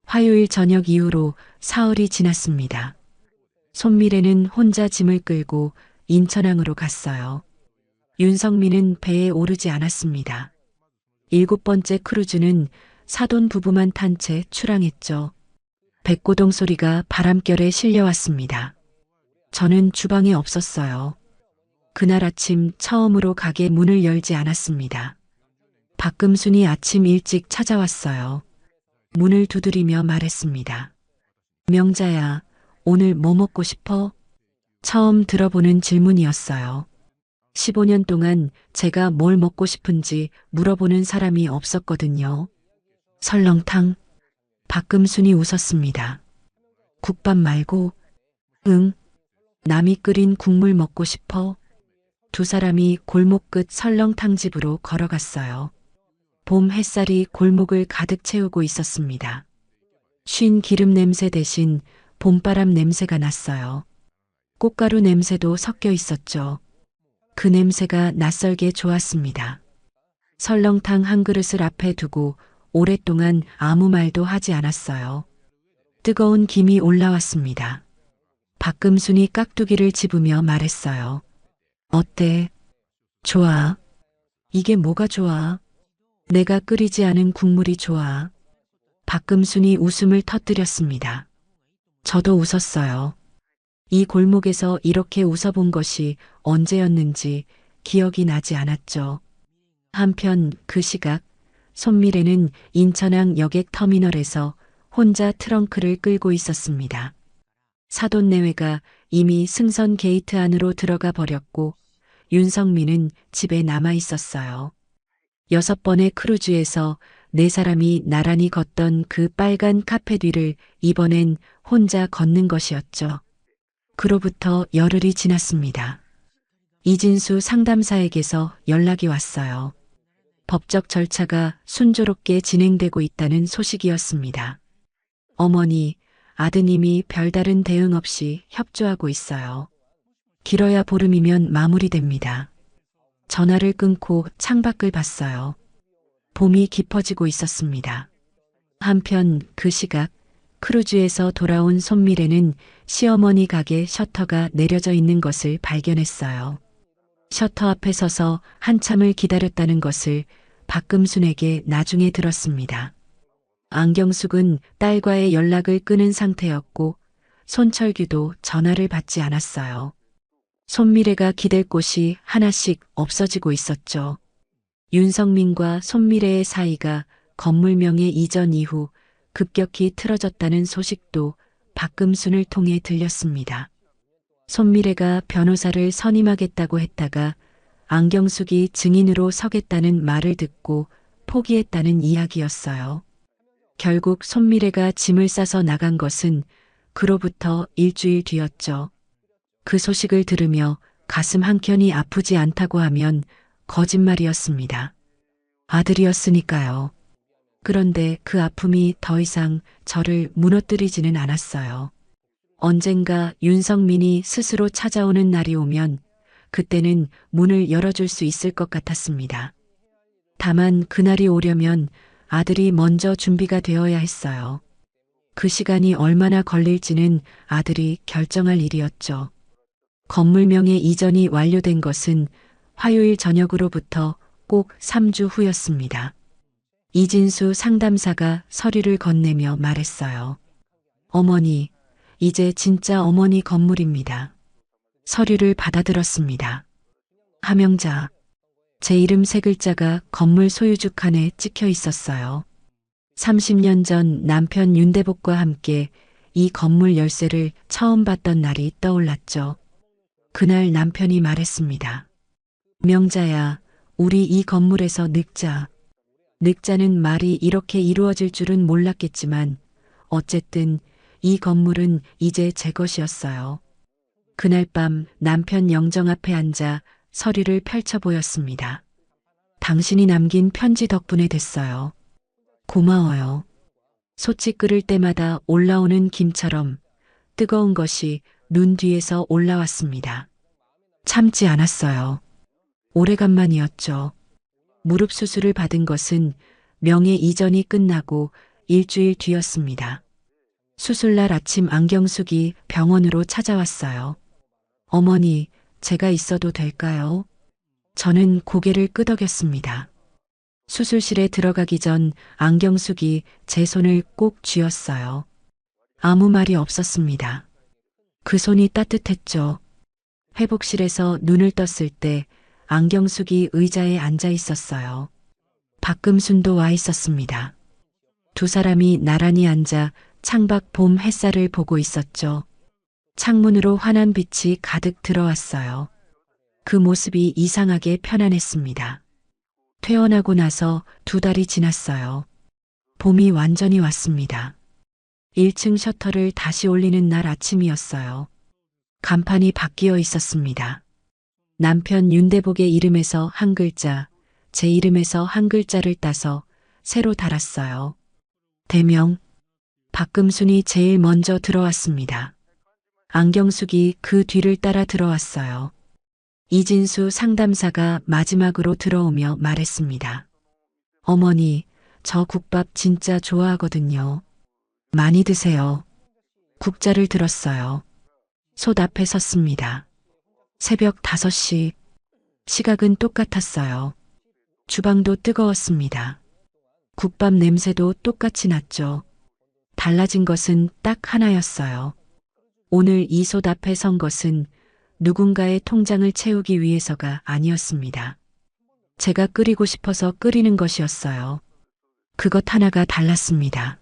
화요일 저녁 이후로 사흘이 지났습니다. 손미래는 혼자 짐을 끌고 인천항으로 갔어요. 윤성민은 배에 오르지 않았습니다. 7번째 크루즈는 사돈 부부만 탄 채 출항했죠. 백고동 소리가 바람결에 실려왔습니다. 저는 주방에 없었어요. 그날 아침 처음으로 가게 문을 열지 않았습니다. 박금순이 아침 일찍 찾아왔어요. 문을 두드리며 말했습니다. 명자야, 오늘 뭐 먹고 싶어? 처음 들어보는 질문이었어요. 15년 동안 제가 뭘 먹고 싶은지 물어보는 사람이 없었거든요. 설렁탕? 박금순이 웃었습니다. 국밥 말고? 응. 남이 끓인 국물 먹고 싶어? 두 사람이 골목 끝 설렁탕집으로 걸어갔어요. 봄 햇살이 골목을 가득 채우고 있었습니다. 쉰 기름 냄새 대신 봄바람 냄새가 났어요. 꽃가루 냄새도 섞여 있었죠. 그 냄새가 낯설게 좋았습니다. 설렁탕 한 그릇을 앞에 두고 오랫동안 아무 말도 하지 않았어요. 뜨거운 김이 올라왔습니다. 박금순이 깍두기를 집으며 말했어요. 어때? 좋아. 이게 뭐가 좋아? 내가 끓이지 않은 국물이 좋아. 박금순이 웃음을 터뜨렸습니다. 저도 웃었어요. 이 골목에서 이렇게 웃어본 것이 언제였는지 기억이 나지 않았죠. 한편 그 시각 손미래는 인천항 여객 터미널에서 혼자 트렁크를 끌고 있었습니다. 사돈 내외가 이미 승선 게이트 안으로 들어가 버렸고 윤성민은 집에 남아 있었어요. 6번의 크루즈에서 4사람이 나란히 걷던 그 빨간 카페 뒤를 이번엔 혼자 걷는 것이었죠. 그로부터 열흘이 지났습니다. 이진수 상담사에게서 연락이 왔어요. 법적 절차가 순조롭게 진행되고 있다는 소식이었습니다. 어머니, 아드님이 별다른 대응 없이 협조하고 있어요. 길어야 보름이면 마무리됩니다. 전화를 끊고 창밖을 봤어요. 봄이 깊어지고 있었습니다. 한편 그 시각 크루즈에서 돌아온 손미래는 시어머니 가게 셔터가 내려져 있는 것을 발견했어요. 셔터 앞에 서서 한참을 기다렸다는 것을 박금순에게 나중에 들었습니다. 안경숙은 딸과의 연락을 끊은 상태였고 손철규도 전화를 받지 않았어요. 손미래가 기댈 곳이 하나씩 없어지고 있었죠. 윤성민과 손미래의 사이가 건물명의 이전 이후 급격히 틀어졌다는 소식도 박금순을 통해 들렸습니다. 손미래가 변호사를 선임하겠다고 했다가 안경숙이 증인으로 서겠다는 말을 듣고 포기했다는 이야기였어요. 결국 손미래가 짐을 싸서 나간 것은 그로부터 일주일 뒤였죠. 그 소식을 들으며 가슴 한켠이 아프지 않다고 하면 거짓말이었습니다. 아들이었으니까요. 그런데 그 아픔이 더 이상 저를 무너뜨리지는 않았어요. 언젠가 윤성민이 스스로 찾아오는 날이 오면 그때는 문을 열어줄 수 있을 것 같았습니다. 다만 그날이 오려면 아들이 먼저 준비가 되어야 했어요. 그 시간이 얼마나 걸릴지는 아들이 결정할 일이었죠. 건물명의 이전이 완료된 것은 화요일 저녁으로부터 꼭 3주 후였습니다. 이진수 상담사가 서류를 건네며 말했어요. 어머니, 이제 진짜 어머니 건물입니다. 서류를 받아들었습니다. 함영자. 제 이름 세 글자가 건물 소유주 칸에 찍혀 있었어요. 30년 전 남편 윤대복과 함께 이 건물 열쇠를 처음 봤던 날이 떠올랐죠. 그날 남편이 말했습니다. 명자야, 우리 이 건물에서 늙자. 늙자는 말이 이렇게 이루어질 줄은 몰랐겠지만 어쨌든 이 건물은 이제 제 것이었어요. 그날 밤 남편 영정 앞에 앉아 서류를 펼쳐 보였습니다. 당신이 남긴 편지 덕분에 됐어요. 고마워요. 소치 끓을 때마다 올라오는 김처럼 뜨거운 것이 눈 뒤에서 올라왔습니다. 참지 않았어요. 오래간만이었죠. 무릎 수술을 받은 것은 명예 이전이 끝나고 일주일 뒤였습니다. 수술날 아침 안경숙이 병원으로 찾아왔어요. 어머니, 제가 있어도 될까요? 저는 고개를 끄덕였습니다. 수술실에 들어가기 전 안경숙이 제 손을 꼭 쥐었어요. 아무 말이 없었습니다. 그 손이 따뜻했죠. 회복실에서 눈을 떴을 때 안경숙이 의자에 앉아 있었어요. 박금순도 와 있었습니다. 두 사람이 나란히 앉아 창밖 봄 햇살을 보고 있었죠. 창문으로 환한 빛이 가득 들어왔어요. 그 모습이 이상하게 편안했습니다. 퇴원하고 나서 2달이 지났어요. 봄이 완전히 왔습니다. 1층 셔터를 다시 올리는 날 아침이었어요. 간판이 바뀌어 있었습니다. 남편 윤대복의 이름에서 한 글자, 제 이름에서 한 글자를 따서 새로 달았어요. 대명. 박금순이 제일 먼저 들어왔습니다. 안경숙이 그 뒤를 따라 들어왔어요. 이진수 상담사가 마지막으로 들어오며 말했습니다. 어머니, 저 국밥 진짜 좋아하거든요. 많이 드세요. 국자를 들었어요. 솥 앞에 섰습니다. 새벽 5시. 시각은 똑같았어요. 주방도 뜨거웠습니다. 국밥 냄새도 똑같이 났죠. 달라진 것은 딱 하나였어요. 오늘 이 솥 앞에 선 것은 누군가의 통장을 채우기 위해서가 아니었습니다. 제가 끓이고 싶어서 끓이는 것이었어요. 그것 하나가 달랐습니다.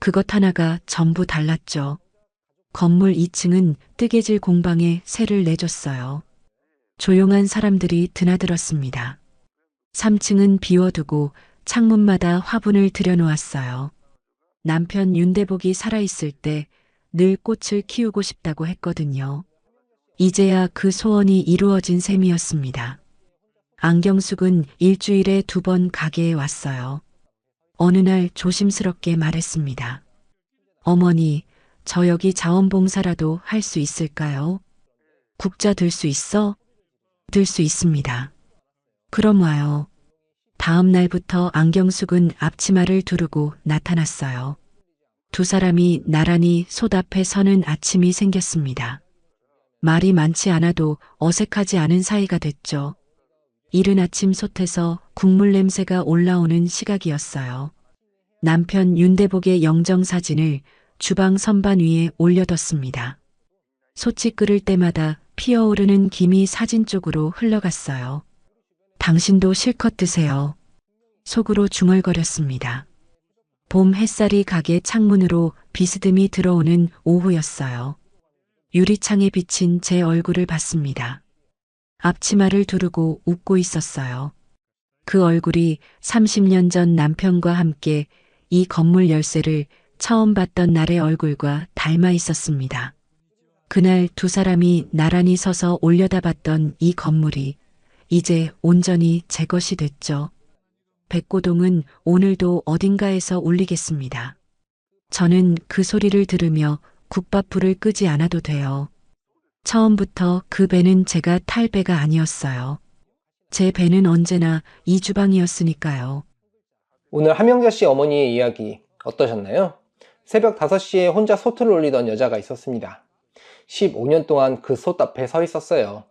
그것 하나가 전부 달랐죠. 건물 2층은 뜨개질 공방에 새를 내줬어요. 조용한 사람들이 드나들었습니다. 3층은 비워두고 창문마다 화분을 들여놓았어요. 남편 윤대복이 살아있을 때 늘 꽃을 키우고 싶다고 했거든요. 이제야 그 소원이 이루어진 셈이었습니다. 안경숙은 일주일에 2번 가게에 왔어요. 어느 날 조심스럽게 말했습니다. 어머니, 저 여기 자원봉사라도 할 수 있을까요? 국자 들 수 있어? 들 수 있습니다. 그럼 와요. 다음 날부터 안경숙은 앞치마를 두르고 나타났어요. 두 사람이 나란히 솥 앞에 서는 아침이 생겼습니다. 말이 많지 않아도 어색하지 않은 사이가 됐죠. 이른 아침 솥에서 국물 냄새가 올라오는 시각이었어요. 남편 윤대복의 영정사진을 주방 선반 위에 올려뒀습니다. 솥이 끓을 때마다 피어오르는 김이 사진 쪽으로 흘러갔어요. 당신도 실컷 드세요. 속으로 중얼거렸습니다. 봄 햇살이 가게 창문으로 비스듬히 들어오는 오후였어요. 유리창에 비친 제 얼굴을 봤습니다. 앞치마를 두르고 웃고 있었어요. 그 얼굴이 30년 전 남편과 함께 이 건물 열쇠를 처음 봤던 날의 얼굴과 닮아 있었습니다. 그날 두 사람이 나란히 서서 올려다봤던 이 건물이 이제 온전히 제 것이 됐죠. 백고동은 오늘도 어딘가에서 울리겠습니다. 저는 그 소리를 들으며 국밥불을 끄지 않아도 돼요. 처음부터 그 배는 제가 탈 배가 아니었어요. 제 배는 언제나 이 주방이었으니까요. 오늘 함영자 씨 어머니의 이야기 어떠셨나요? 새벽 5시에 혼자 솥을 올리던 여자가 있었습니다. 15년 동안 그 솥 앞에 서 있었어요.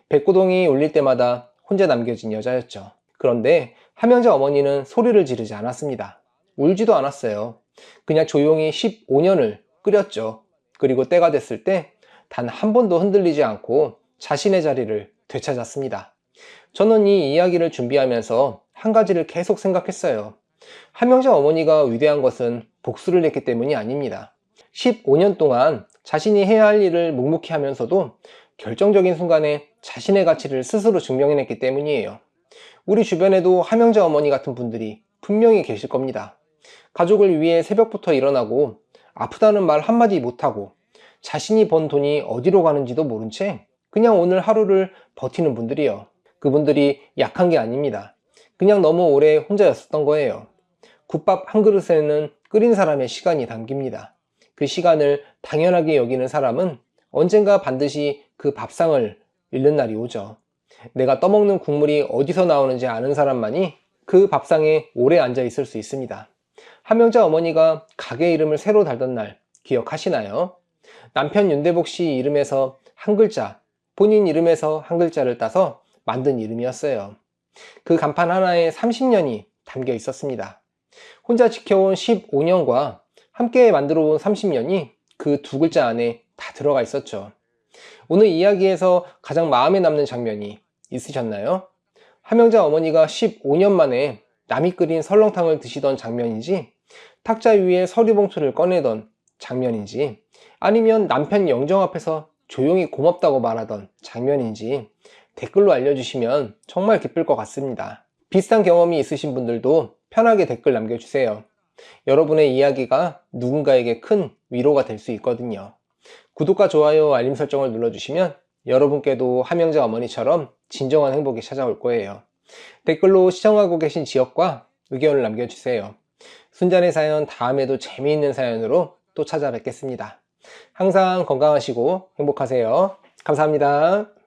백고동이 울릴 때마다 혼자 남겨진 여자였죠. 그런데 함영자 어머니는 소리를 지르지 않았습니다. 울지도 않았어요. 그냥 조용히 15년을 끓였죠. 그리고 때가 됐을 때 단 한 번도 흔들리지 않고 자신의 자리를 되찾았습니다. 저는 이 이야기를 준비하면서 한 가지를 계속 생각했어요. 함영자 어머니가 위대한 것은 복수를 했기 때문이 아닙니다. 15년 동안 자신이 해야 할 일을 묵묵히 하면서도 결정적인 순간에 자신의 가치를 스스로 증명해냈기 때문이에요. 우리 주변에도 함영자 어머니 같은 분들이 분명히 계실 겁니다. 가족을 위해 새벽부터 일어나고 아프다는 말 한마디 못하고 자신이 번 돈이 어디로 가는지도 모른 채 그냥 오늘 하루를 버티는 분들이요. 그분들이 약한 게 아닙니다. 그냥 너무 오래 혼자였었던 거예요. 국밥 한 그릇에는 끓인 사람의 시간이 담깁니다. 그 시간을 당연하게 여기는 사람은 언젠가 반드시 그 밥상을 잃는 날이 오죠. 내가 떠먹는 국물이 어디서 나오는지 아는 사람만이 그 밥상에 오래 앉아 있을 수 있습니다. 함영자 어머니가 가게 이름을 새로 달던 날 기억하시나요? 남편 윤대복 씨 이름에서 한 글자, 본인 이름에서 한 글자를 따서 만든 이름이었어요. 그 간판 하나에 30년이 담겨 있었습니다. 혼자 지켜온 15년과 함께 만들어온 30년이 그 두 글자 안에 다 들어가 있었죠. 오늘 이야기에서 가장 마음에 남는 장면이 있으셨나요? 함영자 어머니가 15년 만에 남이 끓인 설렁탕을 드시던 장면인지, 탁자 위에 서리봉투를 꺼내던 장면인지, 아니면 남편 영정 앞에서 조용히 고맙다고 말하던 장면인지 댓글로 알려주시면 정말 기쁠 것 같습니다. 비슷한 경험이 있으신 분들도 편하게 댓글 남겨주세요. 여러분의 이야기가 누군가에게 큰 위로가 될 수 있거든요. 구독과 좋아요, 알림 설정을 눌러주시면 여러분께도 함영자 어머니처럼 진정한 행복이 찾아올 거예요. 댓글로 시청하고 계신 지역과 의견을 남겨주세요. 순잔의 사연 다음에도 재미있는 사연으로 또 찾아뵙겠습니다. 항상 건강하시고 행복하세요. 감사합니다.